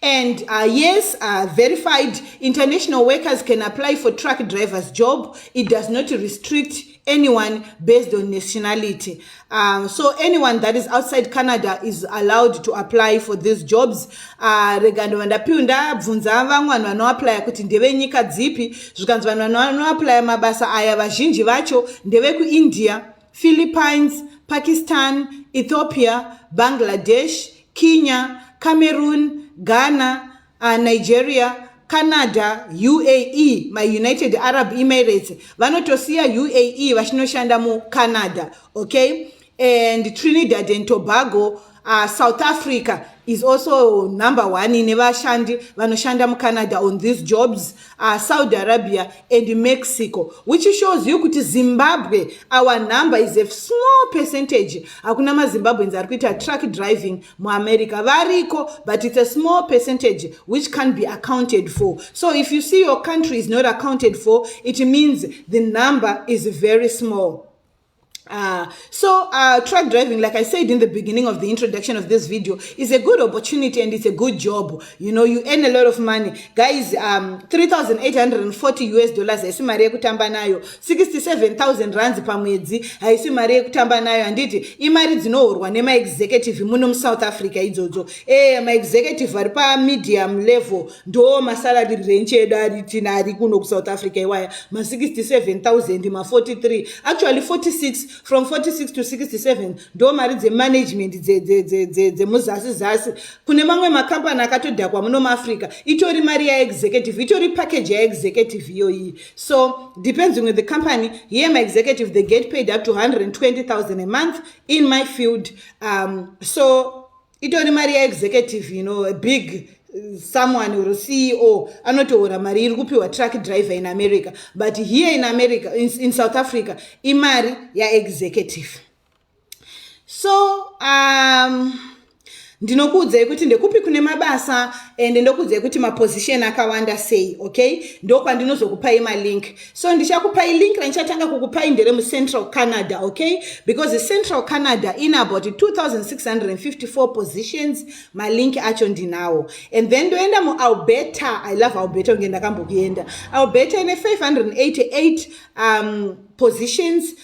And yes, verified international workers can apply for truck drivers job. It does not restrict anyone based on nationality. So anyone that is outside Canada is allowed to apply for these jobs. Regando vandapiunda bvunza vanhu vanoapply kuti ndeve nyika dzipi, zvikanzi vanhu vanoapply mabasa aya vazhinji vacho ndeve kuIndia, Philippines, Pakistan, Ethiopia, Bangladesh, Kenya, Cameroon, Ghana, Nigeria, Canada, UAE, my United Arab Emirates. Vanotosiya UAE vachinoshanda mu Canada, okay? And Trinidad and Tobago, South Africa is also number one in vashandi vanoshanda mu Canada on these jobs, Saudi Arabia and Mexico, which shows you kuti Zimbabwe, our number is a small percentage. Hakuna maZimbabweans ari kuita truck driving mu America, variko, but it's a small percentage which can be accounted for. So if you see your country is not accounted for, it means the number is very small. Truck driving, like I said in the beginning of the introduction of this video, is a good opportunity and it's a good job. You know, you earn a lot of money. Guys, $3,840 haisi mari yekutamba nayo, 67,000 rands per mwedzi haisi mari yekutamba nayo. Anditi imari dzinohorwa nema executive muno mu South Africa idzodzo. Ma executive ari pa medium level ndo ma salary range edu ari tinari kuno ku South Africa iwaya ma 67,000 ma 43, actually 46, from 46 to 67 ndo mari dzemanagement dzemuzasi. Kune mamwe makampani akatodhakwa muno muAfrica itori mari yaexecutive, itori package yaexecutive iyoyi. So depends on the company. Here my executive, they get paid up to 120,000 a month in my field. So itori mari yaexecutive, you know, a big someone or CEO anotora mari iri kupiwa truck driver in America, but here in America, in South Africa, imari ya executive. So ndinokuudzai kuti ndekupi kune mabasa and ndokuudzai kuti maposition akawanda sei, okay? Ndokwandinozokupai malink. So ndichakupai link ranichatanga kukupai ndere mu Central Canada, okay? Because Central Canada in about 2,654 positions, malink acho ndinawo. And then ndoenda mu Alberta. I love Alberta, ngenda kambokuenda. Alberta ine 588 positions,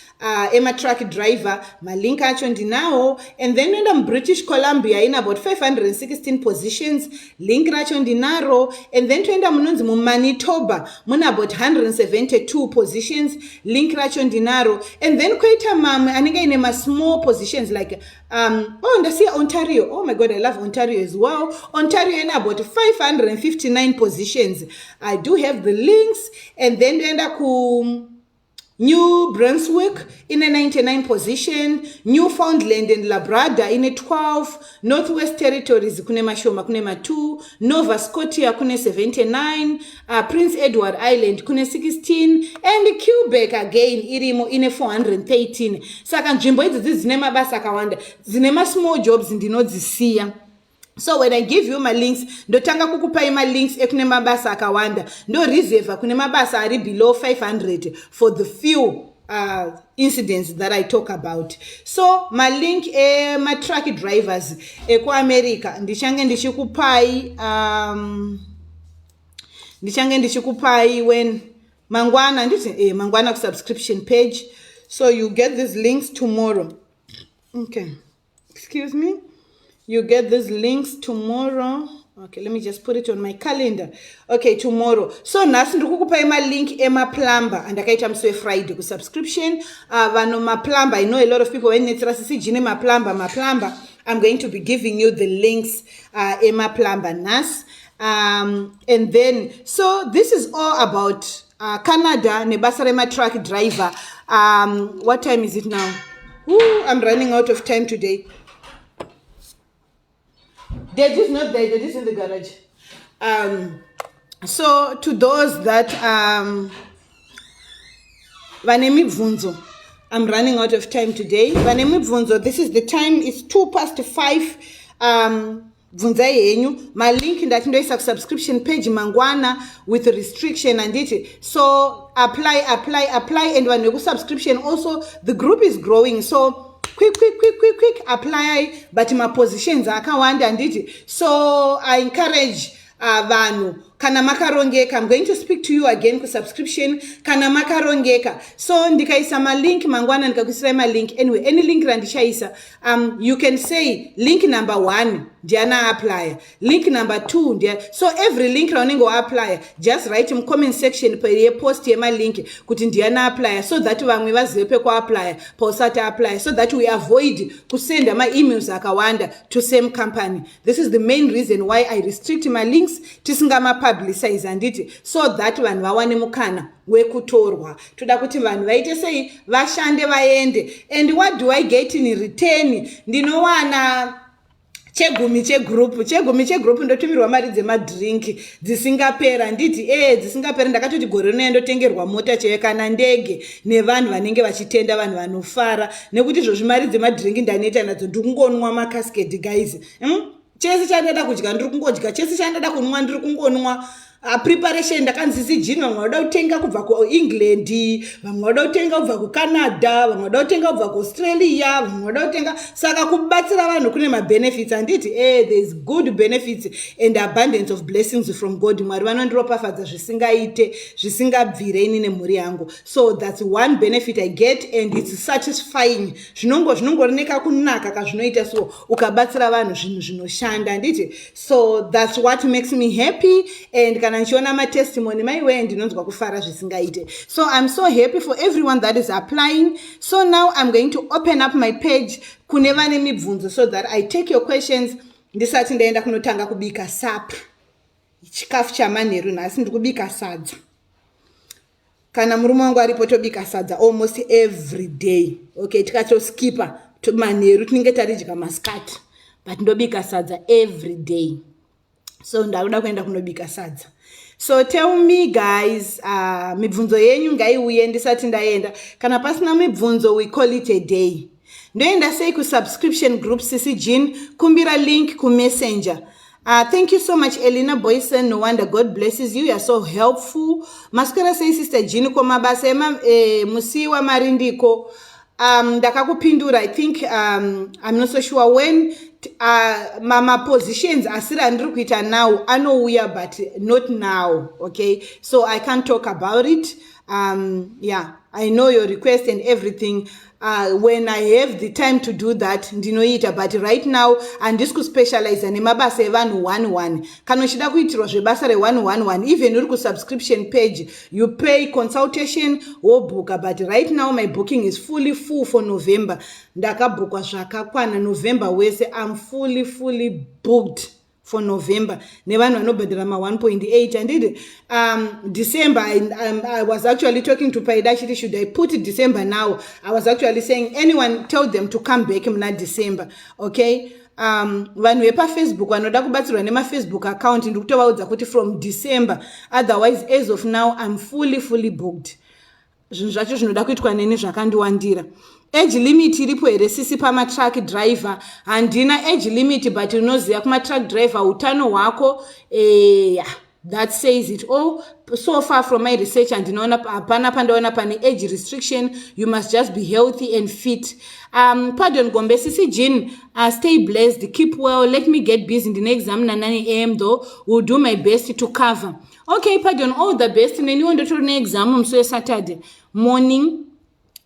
ema truck driver, malink acho ndinawo. And then ndoenda mu British Columbia in about 516 positions, link racho ndinaro. And then toenda munonzi mu Manitoba muna about 172 positions, link racho ndinaro. And then koita mamwe anenge ine ma small positions like ndasiya Ontario. Oh my god, I love Ontario as well. Ontario in about 559 positions. I do have the links. And then toenda ku New Brunswick in a 99 position, Newfoundland and Labrador in a 12, Northwest Territories kune mashoma kune ma 2, Nova Scotia kune 79, Prince Edward Island kune 16, and Quebec again irimo in a 413. Saka nzvimbo idzi dzine mabasa akawanda, dzine ma small jobs ndinodzisiya. So when I give you my links, ndotanga kukupai my links ekune mabasa akawanda. Ndo reserve kune mabasa ari below 500 for the few incidents that I talk about. So my link my truck drivers ku America ndichange ndichikupai when mangwana nditi mangwana subscription page. So you get these links tomorrow. Okay. Excuse me. You get these links tomorrow. Okay, let me just put it on my calendar. Okay, tomorrow. So nasi ndikukupai ma link ema plumber and akaita mswe Friday ku subscription. Vano ma plumber, I know a lot of people when it's jine ma plumber. I'm going to be giving you the links ema plumber nas. And then so this is all about Canada nebasarema truck driver. What time is it now? Ooh, I'm running out of time today. They're just not there, they're just in the garage. So to those that vanemi bvunzo, I'm running out of time today. Vanemi bvunzo, this is the time, it's 5:02. bvunzai henyu. Malink ndati ndoisa kusubscription page mangwana with restriction anditi. So apply and vanhu vekusubscription also, the group is growing, so quick apply, but mapositions akawanda anditi. So I encourage vanhu, kana makarongeka, I'm going to speak to you again kusubscription kana makarongeka. So ndikaisa malink mangwana ndikakuisirai malink anyway, any link randichaisa, you can say link number 1 ndiana apply, link number 2 ndia. So every link raunenge apply, just write in comment section pere post yema link kuti ndiana apply, so that vamwe vazive peku apply pausati apply, so that we avoid kusenda ma emails akawanda to same company. This is the main reason why I restrict my links tisingama publicize anditi, so that vanhu vawane mukana wekutorwa. Toda kuti vanhu vaite sei, vashande vaende. And what do I get in return? Ndinowana chegumi chegroup ndotumirwa mari dzemadrink dzisingapera. Nditi dzisingapera, ndakatoti gore rino ndotengerwa mota chaiyo kana ndege nevanhu vanenge vachitenda, vanhu vanofara, nekuti izvozvi mari dzemadrink ndaneta nadzo ndikungonwa makasketi guys. Chese chandada kudya ndiri kungodya, chese chandada kunwa ndiri kungonwa. Preparation ndakanzisi jini, vamwe vada kutenga kubva kuEngland, vamwe vada kutenga kubva kuCanada, vamwe vada kutenga kubva kuAustralia, vamwe vada kutenga. Saka kubatsira vanhu kune mabenefits anditi. There is good benefits and abundance of blessings from God. Mwari vanondiropafadza zvisingaite, zvisingabvire ini nemhuri yangu. So that's one benefit I get and it's satisfying. Zvinongorineka kunaka kazvinoita so ukabatsira vanhu zvinhu zvinoshanda anditi. So that's what makes me happy. And kana nichiona ma testimony maiwe ndinonzwa kufara zvisingaite. So I'm so happy for everyone that is applying. So now I'm going to open up my page kune vane mibvunzo, so that I take your questions. Ndisati ndaenda kunotanga kubika sapu, chikafu chamanheru. Nhasi ndikubika sadza. Kana murume wangu aripo tobika sadza almost every day. Okay, tikatoskipa manheru tinenge taridya masikati, but ndobika sadza every day. So ndakuda kuenda kunobika sadza. So tell me guys, mibvunzo yenyu ngaiuye ndisati ndaenda. Kana pasina mibvunzo, we call it a day. Ndoenda sei ku subscription group Sisi Jean, kumbira link ku messenger. Thank you so much Elena Boyson, no wonder, God blesses you, you are so helpful. Maskara say Sister Jean kwa mabasa ema musiwa marindiko. Ndakakupindura, I think I'm not so sure when mama positions asira ndiri kuita now anouya, but not now. Okay, so I can't talk about it. Yeah, I know your request and everything. When I have the time to do that ndinoita, but right now andisi kuspecialize nemabasa evanhu 1-1. Kana uchida kuitirwa zvebasa re1-1-1, even uri kusubscription page, you pay consultation wobhuka, but right now my booking is fully full for November. Ndakabhukwa zvakakwana November wese. I'm fully booked for November. Nevanhu vanobhadhara ma 1.8 and December. I was actually talking to Paidashiri, should I put December now? I was actually saying anyone tell them to come back in December. Okay, vanhu vepa Facebook vanoda kubatsirwa nema Facebook account ndikutovaudza kuti from December, otherwise as of now I'm fully booked. Zvinhu zvacho zvinoda kuitwa neni zvakandiwandira. Age limit iripo here sisi pama truck driver? Handina age limit, but unoziva kuma truck driver utano hwako, yeah, that says it all. So far from my research, andinoona hapana pandaona pane age restriction. You must just be healthy and fit. Pardon Gombe Sisi Jean, stay blessed, keep well, let me get busy in the next exam na 9 AM though, will do my best to cover. Okay, pardon, all the best. And anyone that will exam so Saturday morning.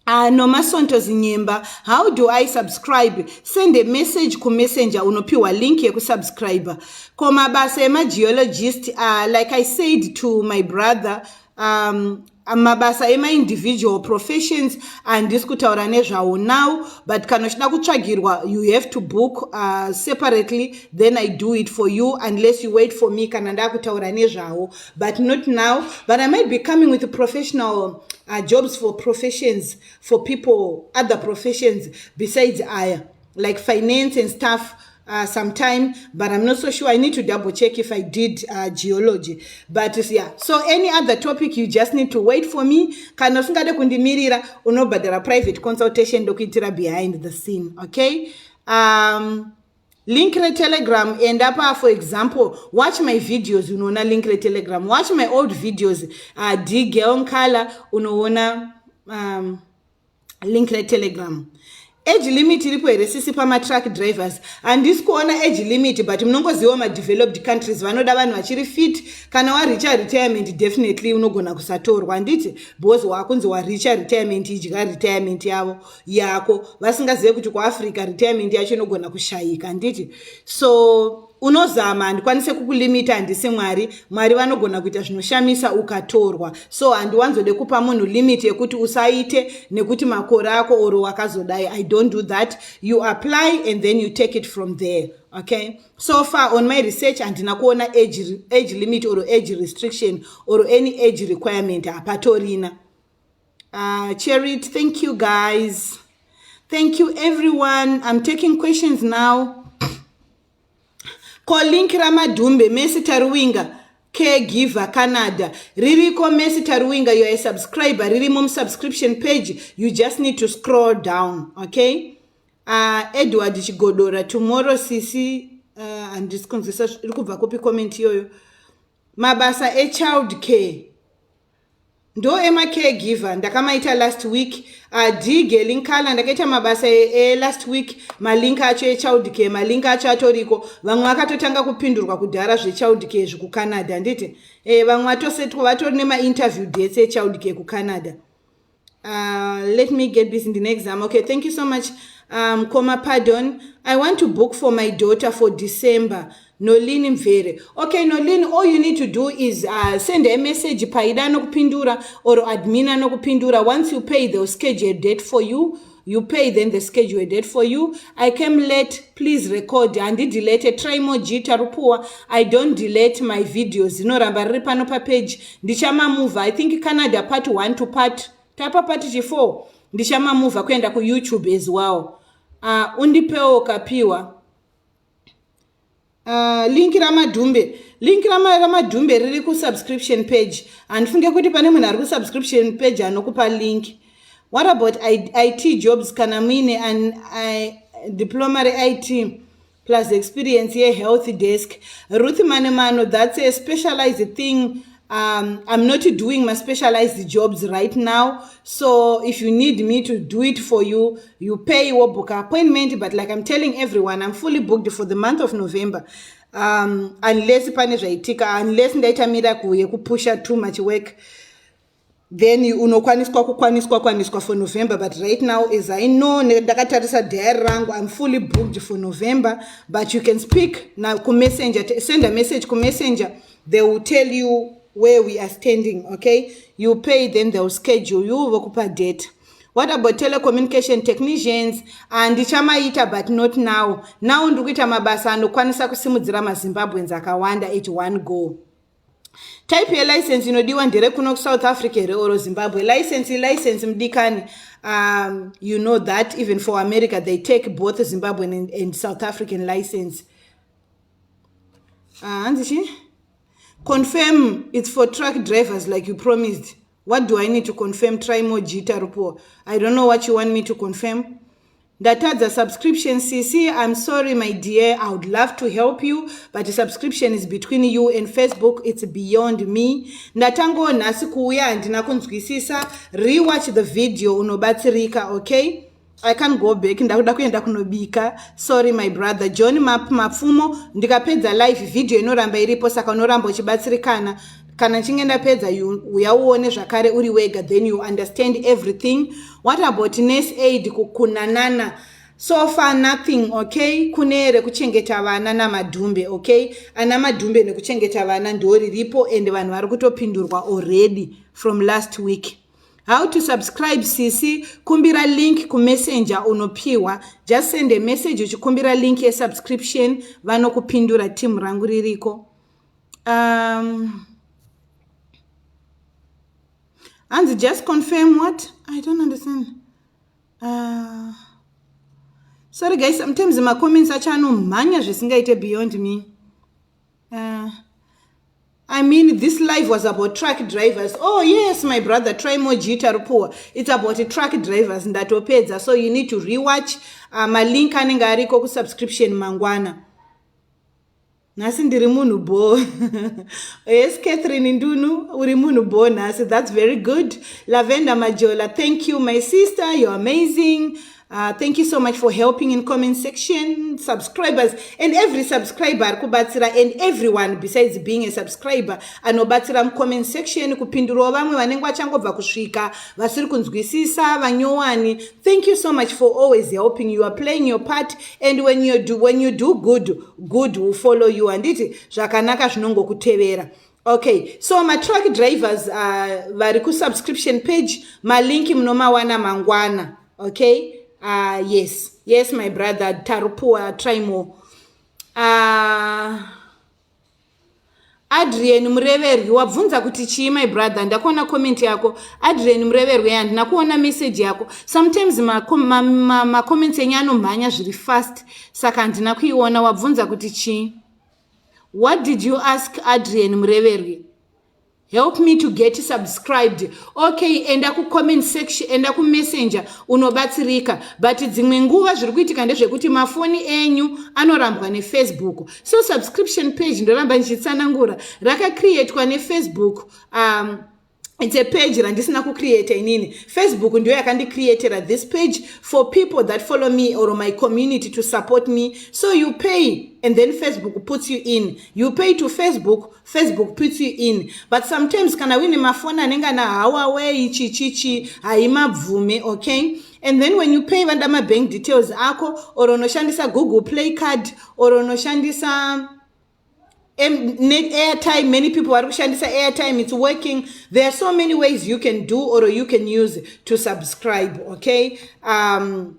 No masonto zinyemba. How do I subscribe? Send a message ku messenger unopiwa link yeku subscribe. Koma basa ema geologist, like I said to my brother, mabasa ema individual professions and diskutaura nezvawo now, but kana uchida kutsvagirwa you have to book separately, then I do it for you unless you wait for me kana ndakutaura nezvawo, but not now. But I might be coming with professional jobs for professions, for people, other professions besides like finance and stuff sometime, but I'm not so sure. I need to double check if I did geology, but yeah. So any other topic, you just need to wait for me. Kana usingade kundimirira unobhadhara private consultation dokuitira behind the scene. Okay, link retelegram, enda pa, for example, watch my videos, unoona link retelegram, watch my old videos, girl color, unoona link retelegram. Age limit iripo here sisi pama truck drivers, handisi kuona age limit, but munongoziva madeveloped countries vanoda vanhu vachiri fit. Kana waricha retirement definitely unogona kusatorwa, handiti, because wakunzi waricha retirement, idya retirement yako, vasingazive kuti kuafrica retirement yacho inogona kushayika, handiti. So unozama, handikwanise kukulimita, handisi mwari vanogona kuita zvinoshamisa ukatorwa. So handiwanzode kupa munhu limit yekuti usaite nekuti makore ako oro wakazodai. I don't do that. You apply and then you take it from there. Okay, so far on my research handina kuona age limit or age restriction or any age requirement apatorina. Cherit, thank you guys, thank you everyone. I'm taking questions now. Call link ramadumbe Messi Taruwinga caregiver Canada ririko. Messi Taruwinga, you are a subscriber, ririmo subscription page, you just need to scroll down. Okay, Edward Chigodora, tomorrow sisi and this conversation irikubva kopi comment yoyo, mabasa child care ndo ema caregiver ndakamaita last week. Dige linkala ndakaita mabasa last week, malinka acho child care, malinka acho atoriko. Vamwe vakatotanga kupindurwa kudhara zvechild care zveku-Canada, nditi vamwe vatosetwa vatori nema-interview dates echild care ku-Canada. Let me get this in the next exam. Okay, thank you so much. Koma pardon, I want to book for my daughter for December. Nolini Mvere. Okay, Nolini, all you need to do is send a message paida no kupindura or admina no kupindura. Once you pay, they'll schedule a date for you. You pay, then they schedule a date for you. I came late, please record. And delete try more jita rupua. I don't delete my videos. No ramba no pa page. Ndichama move. I think Canada part 1 to part tapa part 4. Ndichama move kwenda ku YouTube as well. Undipeo kapiwa. Link ramadumbe riri ku subscription page, and funge kuti pane munhu ari ku subscription page anokupa link. What about IT jobs? Kana mine and diploma IT plus experience here health desk. Ruth Manemano, that's a specialized thing. I'm not doing my specialized jobs right now, so if you need me to do it for you, you pay your book appointment. But like I'm telling everyone, I'm fully booked for the month of November, unless unless ndaita miracle yekupusha too much work, then unokwaniswa for November. But right now, as I know, ndakatarisa diary rangu, I'm fully booked for November. But you can speak now ku messenger, send a message ku messenger, they will tell you where we are standing. Okay, you pay, then they'll schedule you vokupa date. What about telecommunication technicians? And ndichamaita, but not now. Now ndikuita mabasa anokwanisa kusimudzira maZimbabweans akawanda at one go. Type your license inodiwa ndere kuno South Africa or Zimbabwe. License mdikani. You know that even for America they take both Zimbabwean and South African license. Anzishi? Confirm it's for truck drivers like you promised. What do I need to confirm? Try more jita rupo. I don't know what you want me to confirm. That adds a subscription, CC. I'm sorry, my dear. I would love to help you, but the subscription is between you and Facebook. It's beyond me. Natango nasikuya and nakunzwisisa. Rewatch the video unobatsirika, okay? I can't go back. Ndakuenda kunobika. Sorry, my brother. John Mapfumo. Ndikapedza live video inoramba iripo saka unoramba uchibatsirikana. Kana chingenda pedza uyauone zvakare uri wega, then you understand everything. What about nurse aid kukunanana? So far nothing, okay? Kunere kuchengeta vana na madhumbe, okay? Ana madhumbe nekuchengeta vana ndori ripo and vanhu vari kutopindurwa already from last week. How to subscribe, CC? Kumbira link ku messenger unopiwa. Just send a message uchikumbira link ya subscription vano kupindura team rangu ririko. And just confirm what? I don't understand. Sorry guys, sometimes my comments are manya zvisingaite beyond me. I mean, this live was about truck drivers. Oh, yes, my brother, try more Tarupoa. It's about truck drivers in that opedza. So you need to rewatch. My link anenga ariko ku subscription mangwana. Nasi ndiri munhu bo. Yes, Catherine Ndunu, uri munhu bo nasi. That's very good. Lavenda Majola, thank you, my sister. You're amazing. Thank you so much for helping in comment section, subscribers, and every subscriber kubatsira, and everyone besides being a subscriber anobatsira comment section kupindura vamwe vanenge vachangobva kusvika vasiri kunzwisisa vanyowani. Thank you so much for always helping. You are playing your part, and when you do good will follow you. Anditi zvakanaka zvinongokutevera. Okay, so my truck drivers vari ku subscription page, malinki munomawana mangwana. Okay. Yes, my brother Tarupua, try more. Adrian Mreverwi wabvunza kuti chii, my brother. Ndakuona comment yako. Adrian Mreverwi, and nakuona message yako. Sometimes ma comments enyu anomhanya zviri fast, saka ndinakuiona. Wabvunza kuti chii. What did you ask, Adrian Mreverwi? Help me to get subscribed. Okay, enda ku comment section, enda ku messenger unobatsirika. But dzimwe nguva zviri kuitika ndezvekuti mafoni enyu anorambwa neFacebook. So subscription page ndoramba ndichitsanangura rakacreatwa neFacebook. It's a page randisina kucreate inini. Facebook ndio yakandicreatera this page for people that follow me or my community to support me. So you pay and then Facebook puts you in. You pay to Facebook, Facebook puts you in. But sometimes kana wini mafona nenga na Huawei chichichi haimabvume, okay? And then when you pay vanda ma bank details ako or unoshandisa Google Play card or unoshandisa net airtime, many people are kushandisa airtime, it's working. There are so many ways you can do or you can use to subscribe, okay?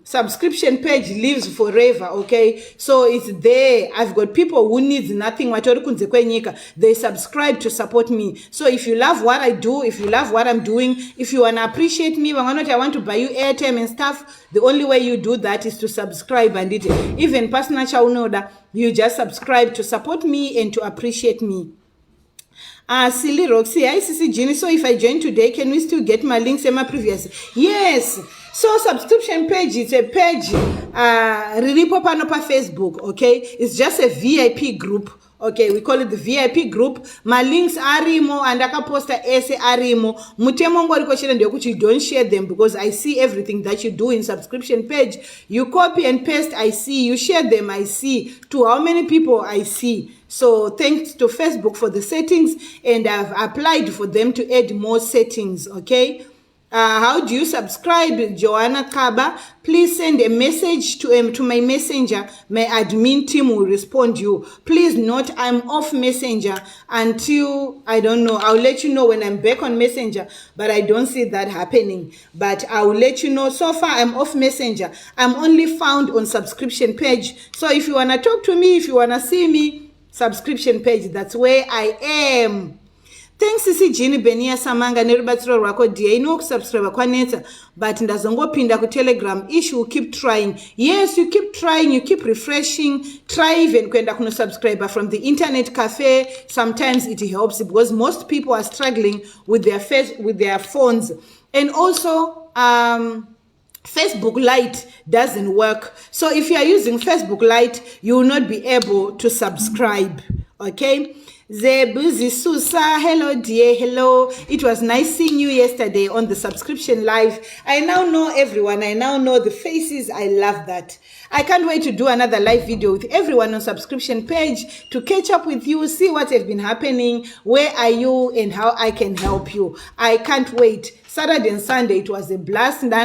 Subscription page lives forever, okay? So it's there. I've got people who needs nothing, they subscribe to support me. So if you love what I do, if you love what I'm doing, if you want to appreciate me, I want to buy you airtime and stuff, the only way you do that is to subscribe. And it even personal chaunoda, you just subscribe to support me and to appreciate me. Silly Roxy, I see Jenny. So if I join today, can we still get my links and my previous? Yes. So subscription page, it's a page really popular on Facebook, okay? It's just a VIP group. Okay, we call it the VIP group. My links arimo and akaposta ese arimo. Mutemo ngori share ndio kuti don't share them because I see everything that you do in subscription page. You copy and paste, I see. You share them, I see. To how many people I see. So thanks to Facebook for the settings, and I've applied for them to add more settings, okay? How do you subscribe, Joanna Kaba? Please send a message to my messenger. My admin team will respond you. Please note, I'm off messenger until, I don't know, I'll let you know when I'm back on messenger, but I don't see that happening. But I will let you know. So far, I'm off messenger. I'm only found on subscription page. So if you want to talk to me, if you want to see me, subscription page, that's where I am. Thanks Sisi Jini Benia Samanga nerubatsiro rwako dear. Ino kusubscribe kwaneta, but ndazongopinda ku Telegram issue. Keep trying. Yes, you keep trying, you keep refreshing. Try even kwenda kuno subscriber from the internet cafe. Sometimes it helps because most people are struggling with their phones. And also Facebook Lite doesn't work. So if you are using Facebook Lite, you will not be able to subscribe. Okay? Zebuzi Susa, hello dear, hello. It was nice seeing you yesterday on the subscription live. I now know everyone. I now know the faces. I love that. I can't wait to do another live video with everyone on subscription page to catch up with you, see what has been happening, where are you, and how I can help you. I can't wait. Saturday and Sunday, it was a blast. But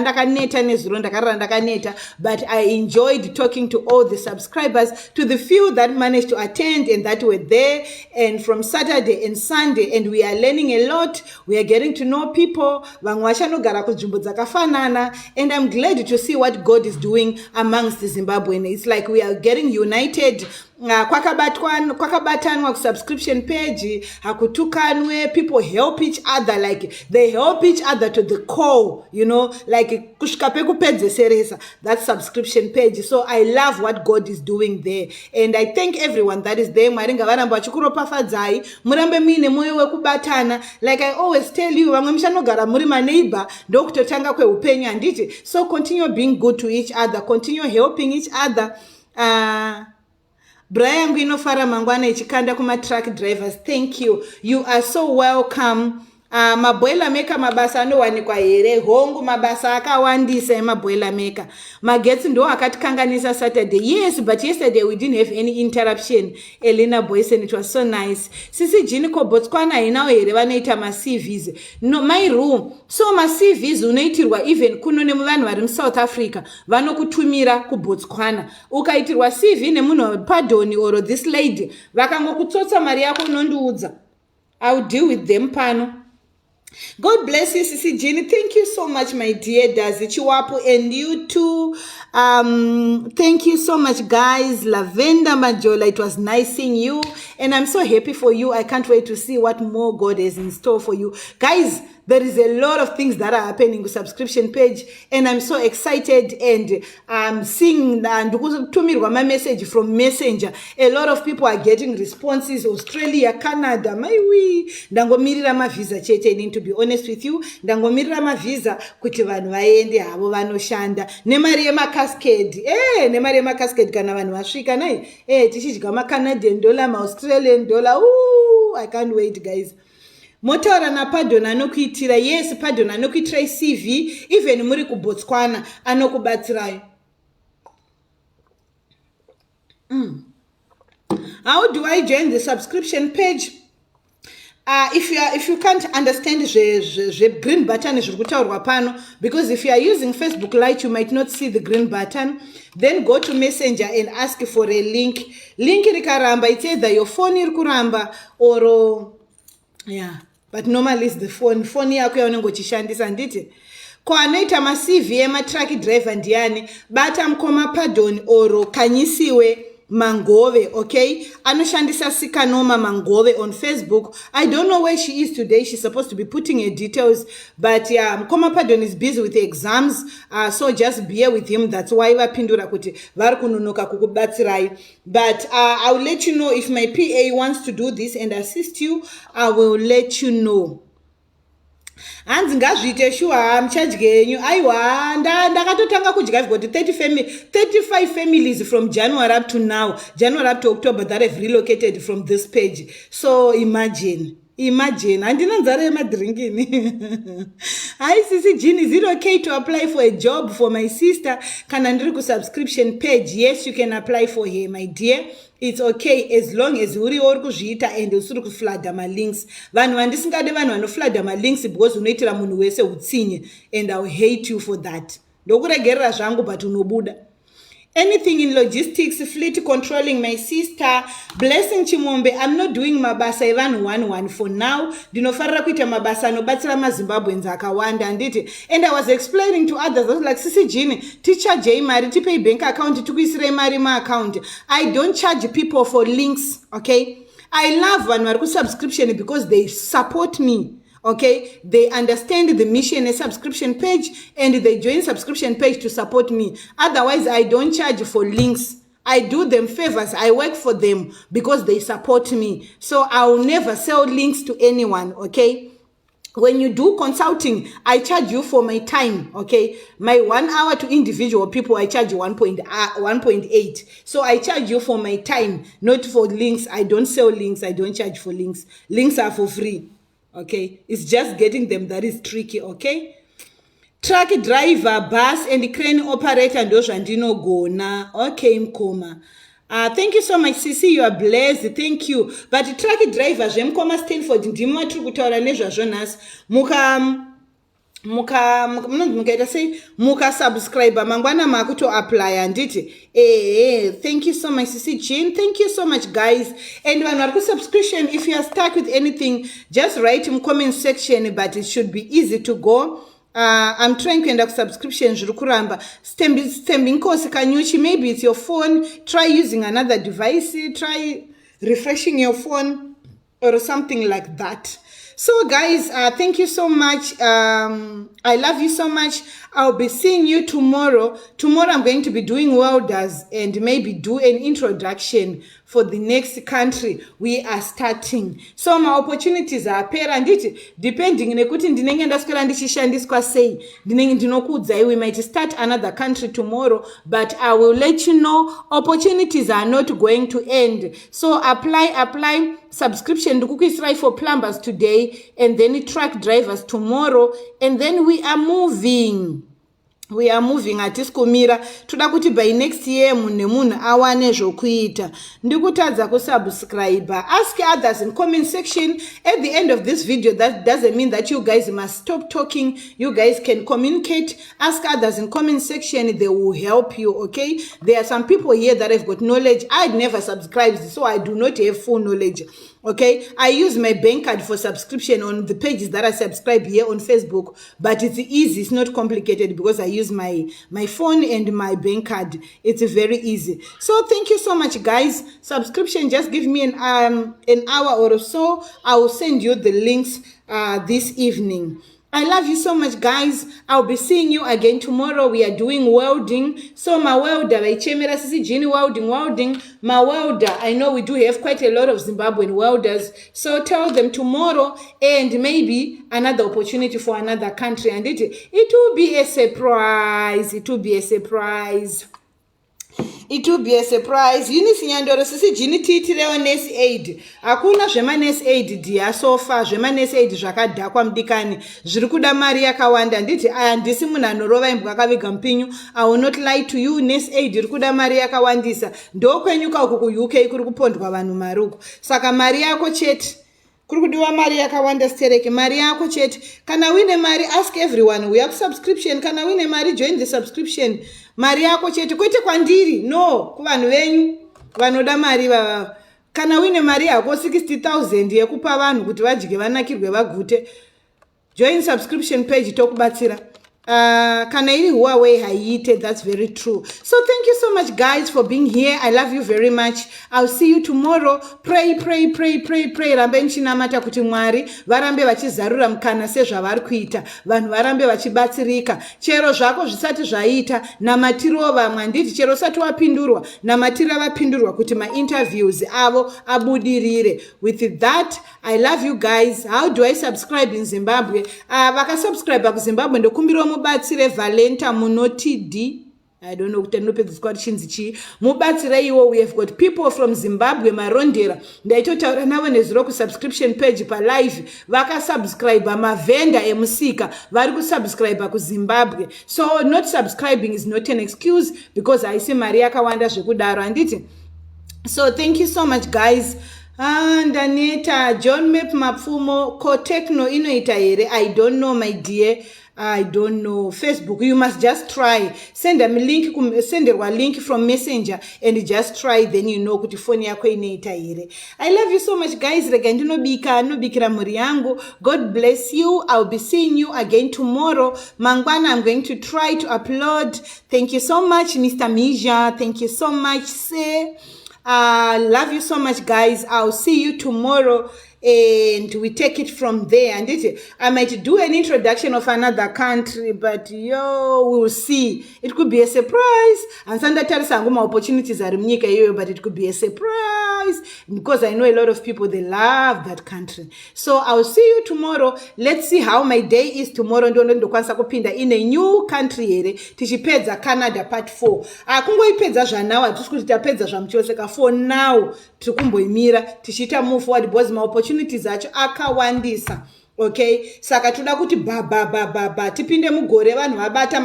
I enjoyed talking to all the subscribers, to the few that managed to attend and that were there. And from Saturday and Sunday, and we are learning a lot. We are getting to know people. And I'm glad to see what God is doing amongst the Zimbabweans. It's like we are getting united. kwakabatanwa kusubscription page hakutukanwe. People help each other, like they help each other to the core, you know, like kusvika pekupedzeseresa, that subscription page. So I love what God is doing there, and I thank everyone that is there. Mwari ngavaramba vachikuropafadzai, murambe muine mwoyo wekubatana. Like I always tell you, vamwe mushanogara muri maneighbor ndokutotanga kweupenyu handiti. So continue being good to each other, continue helping each other. Brian Guinofara Mangwana ichikanda kuma truck drivers, thank you. You are so welcome. Maboiler maker mabasa anowanikwa here, hongu mabasa akawandisa emaboiler maker. Magetsi ndo akatikanganisa Saturday. Yes, but yesterday we didn't have any interruption. Elena Boyce, and it was so nice. Sisi jini ko Botswana inao here vanoita ma CVs. No, my room. So ma CVs unaitirwa even kuno nemuvanhu vari South Africa vanokutumira ku Botswana. Ukaitirwa CV nemunhu pardon or this lady, vakangokutsotsa mari yako unondiudza. I will deal with them pano. God bless you, Sisi Jenny. Thank you so much, my dear Dazi Chiwapo, and you too. Thank you so much, guys. Lavenda Majola, it was nice seeing you, and I'm so happy for you. I can't wait to see what more God has in store for you, guys. There is a lot of things that are happening with subscription page, and I'm so excited. And I'm seeing and my message from Messenger. A lot of people are getting responses. Australia, Canada, my wee. Dangomirira ma visa chete. I need to be honest with you. Dangomirira ma visa kuti vanhu vaende havo vanoshanda. Nemari ma cascade. Nemari ma cascade kana vanhu vasvika nai. Tichidya ma Canadian dollar, ma Australian dollar. Ooh, I can't wait, guys. Motora na pardon anokuitira. Yes, pardon anokuitira CV even muri ku Botswana anokubatsirayo. How do I join the subscription page? If you can't understand the green button because if you are using Facebook Lite, you might not see the green button. Then go to Messenger and ask for a link. Link rikaramba, it's either your phone irikuramba or yeah. But normally it's the phone. Phone yako yaunongochishandisa anditi. Kwa anoita ma CV ema truck driver ndiani, bata mkoma pardon oro kanyisiwe Mangove, okay? Anoshandisa Sikanoma Mangove on Facebook. I don't know where she is today. She's supposed to be putting her details, but yeah, Mkoma Pardon is busy with the exams, so just bear with him. That's why wapindura kuti varikununuka kukubatsirai. But I will let you know if my PA wants to do this and assist you. I will let you know. Hanzi ngazviite sure muchadye yenyu. Aiwa ndakatotanga kudya. I've got 35 families from January up to now, January up to October, that have relocated from this page. So imagine. Andina nzara yemadrinkini. Hi Sisi Jean, is it okay to apply for a job for my sister? Kana ndiri ku subscription page? Yes, you can apply for her, my dear. It's okay as long as uri kuzviita and usuri kufladha ma links. Vanhu vandisingade vanhu vanofladha ma links because unoitira munhu wese utsinye, and I will hate you for that. Ndokuregerera zvangu but unobuda. Anything in logistics, fleet controlling, my sister, Blessing Chimombe. I'm not doing mabasa even one for now. Dinofarra kuita mabasa no batsira maZimbabweans akawanda anditi. And I was explaining to others, I was like, Sisi Jean, teacher J Mari, pay bank account, tukuisire mari ma account. I don't charge people for links, okay? I love Vanwaru subscription because they support me. Okay, they understand the mission and subscription page, and they join subscription page to support me. Otherwise, I don't charge for links. I do them favors. I work for them because they support me. So I will never sell links to anyone. Okay. When you do consulting, I charge you for my time, okay? My 1 hour to individual people, I charge 1.8. So I charge you for my time, not for links. I don't sell links. I don't charge for links. Links are for free. Okay, it's just getting them that is tricky. Okay, truck driver, bus and crane operator ndozvandino gona. Okay, Mkoma. Thank you so much, Sisi. You are blessed. Thank you. But truck driver, Mkoma Stanford, ndimo tiri kutaura nezvazvo nhasi. Muka subscriber mangwana makuto apply anditi. Thank you so much, Sisi Jean. Thank you so much, guys. And when you subscription, if you are stuck with anything, just write in comment section, but it should be easy to go. I'm trying kuenda kusubscription zviri kuramba stembing kosi kanyuchi. Maybe it's your phone. Try using another device. Try refreshing your phone or something like that. So guys, thank you so much. I love you so much. I'll be seeing you tomorrow. Tomorrow I'm going to be doing welders and maybe do an introduction for the next country we are starting. So my opportunities are apparent, depending nekuti ndinenge ndaswera ndichishandiswa sei. Ndinenge ndinokuudzai we might start another country tomorrow, but I will let you know. Opportunities are not going to end. So apply subscription ndikukuisirai for plumbers today, and then truck drivers tomorrow, and then we are moving hatisi kumira. Toda kuti by next year munhu awane zvokuita. Ndikutadza kusubscribe. Ask others in comment section. At the end of this video, that doesn't mean that you guys must stop talking. You guys can communicate. Ask others in comment section. They will help you, okay? There are some people here that have got knowledge. I'd never subscribed, so I do not have full knowledge. Okay, I use my bank card for subscription on the pages that I subscribe here on Facebook, but it's easy. It's not complicated because I use my phone and my bank card. It's very easy. So thank you so much, guys. Subscription, just give me an hour or so. I will send you the links this evening. I love you so much, guys. I'll be seeing you again tomorrow. We are doing welding. So my welder, welding. My welder, I know we do have quite a lot of Zimbabwean welders. So tell them tomorrow, and maybe another opportunity for another country. And it will be a surprise. It will be a surprise. It will be a surprise. Unisi nyandoro sisi jini titireo nurse aid. Hakuna zvema nurse aid dia so far. Zvema nurse aid zvakadhakwa mdikani. Zvirikuda mari yakawanda. Nditi andisi munhu anorova imbwa akaviga mpinyu. I will not lie to you. Nurse aid irikuda mari yakawandisa. Ndokwenyuka uku ku UK kuri kupondwa vanhu mari uku. Saka mari yako chete. Kurukudiwa mari yakawanda stereke. Mari yako chete. Kana wine mari, ask everyone. We have subscription. Kana wine mari, join the subscription. Mari yako chete. Kwete kwandiri. No. Kuvanhu venyu. Vanoda mari baba. Kana wine mari yako 60,000 yekupa vanhu kuti vajike vanakirwe vagute. Join subscription page tokubatsira. Kana iri Huawei haiite, that's very true. So thank you so much, guys, for being here. I love you very much. I'll see you tomorrow. Pray. Rambe nchinamata kuti Mwari varambe vachizarura mukana sezvavari kuita. Vanhu varambe vachibatsirika. Chero zvako zvisati zvaita namatiro vamwe. Nditi chero usati wapindurwa namatira vapindurwa kuti ma-interviews avo abudirire. With that, I love you guys. How do I subscribe in Zimbabwe? Vakasubscribe ku Zimbabwe ndokumbira mubatsire Valenta munoti D. I don't know kuti ndinope this chinzi chi. Mubatsire iwo. We have got people from Zimbabwe marondera. Ndaitotaura navo nezuro ku subscription page pa live. Vakasubscribe mavenda emusika. Vari kusubscribe ku Zimbabwe. So not subscribing is not an excuse because I see mari yakawanda zvekudaro anditi. So thank you so much, guys. Ndaneta John Map Mapfumo ko techno inoita here. I don't know, my dear. I don't know. Facebook, you must just try. Send them a link from Messenger and just try, then you know kuti phone yako inoita here. I love you so much, guys. Rega ndinobika nobikira muri yangu. God bless you. I'll be seeing you again tomorrow. Mangwana, I'm going to try to upload. Thank you so much, Mr. Mija. Thank you so much, sir. Love you so much, guys. I'll see you tomorrow and we take it from there. And I might do an introduction of another country, but we'll see. It could be a surprise. And some opportunities are but it could be a surprise because I know a lot of people, they love that country. So I'll see you tomorrow. Let's see how my day is tomorrow. In a new country here. Tichipedza Canada part 4. Kungoipedza zvanawa tusikuti tapedza zvamuchoseka. For now tikumboimira tichita move forward because my opportunities acho akawandisa. Okay, saka toda kuti ba tipinde mugore vanhu vabata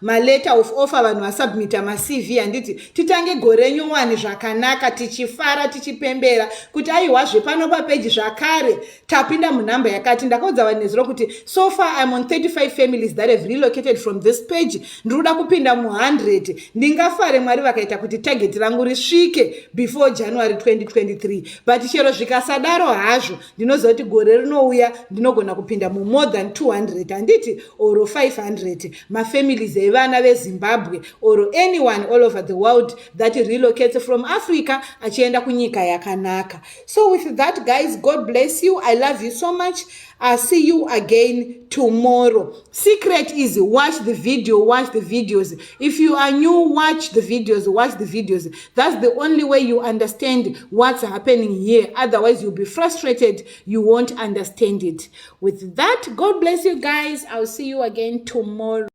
ma letter of offer vanhu vasubmita ma CV anditi titange gore nyowani zvakanaka tichifara tichipembera kuti aiwazve pano pa page zvakare tapinda munamba yakati ndakaudza vanhu nezuro kuti so far I'm on 35 families that have relocated from this page. Ndiruda kupinda mu 100. Ndingafare Mwari vakaita kuti target rangu risvike before January 2023. But chero zvikasadaro hazvo ndinozoti gore rinouya munogona kupinda more than 200 handiti or 500 mafamilies evana vezimbabwe or anyone all over the world that relocates from Africa achienda kunyika yakanaka. So with that, guys, God bless you. I love you so much. I'll see you again tomorrow. Secret is watch the videos. If you are new, watch the videos. That's the only way you understand what's happening here. Otherwise, you'll be frustrated. You won't understand it. With that, God bless you guys. I'll see you again tomorrow.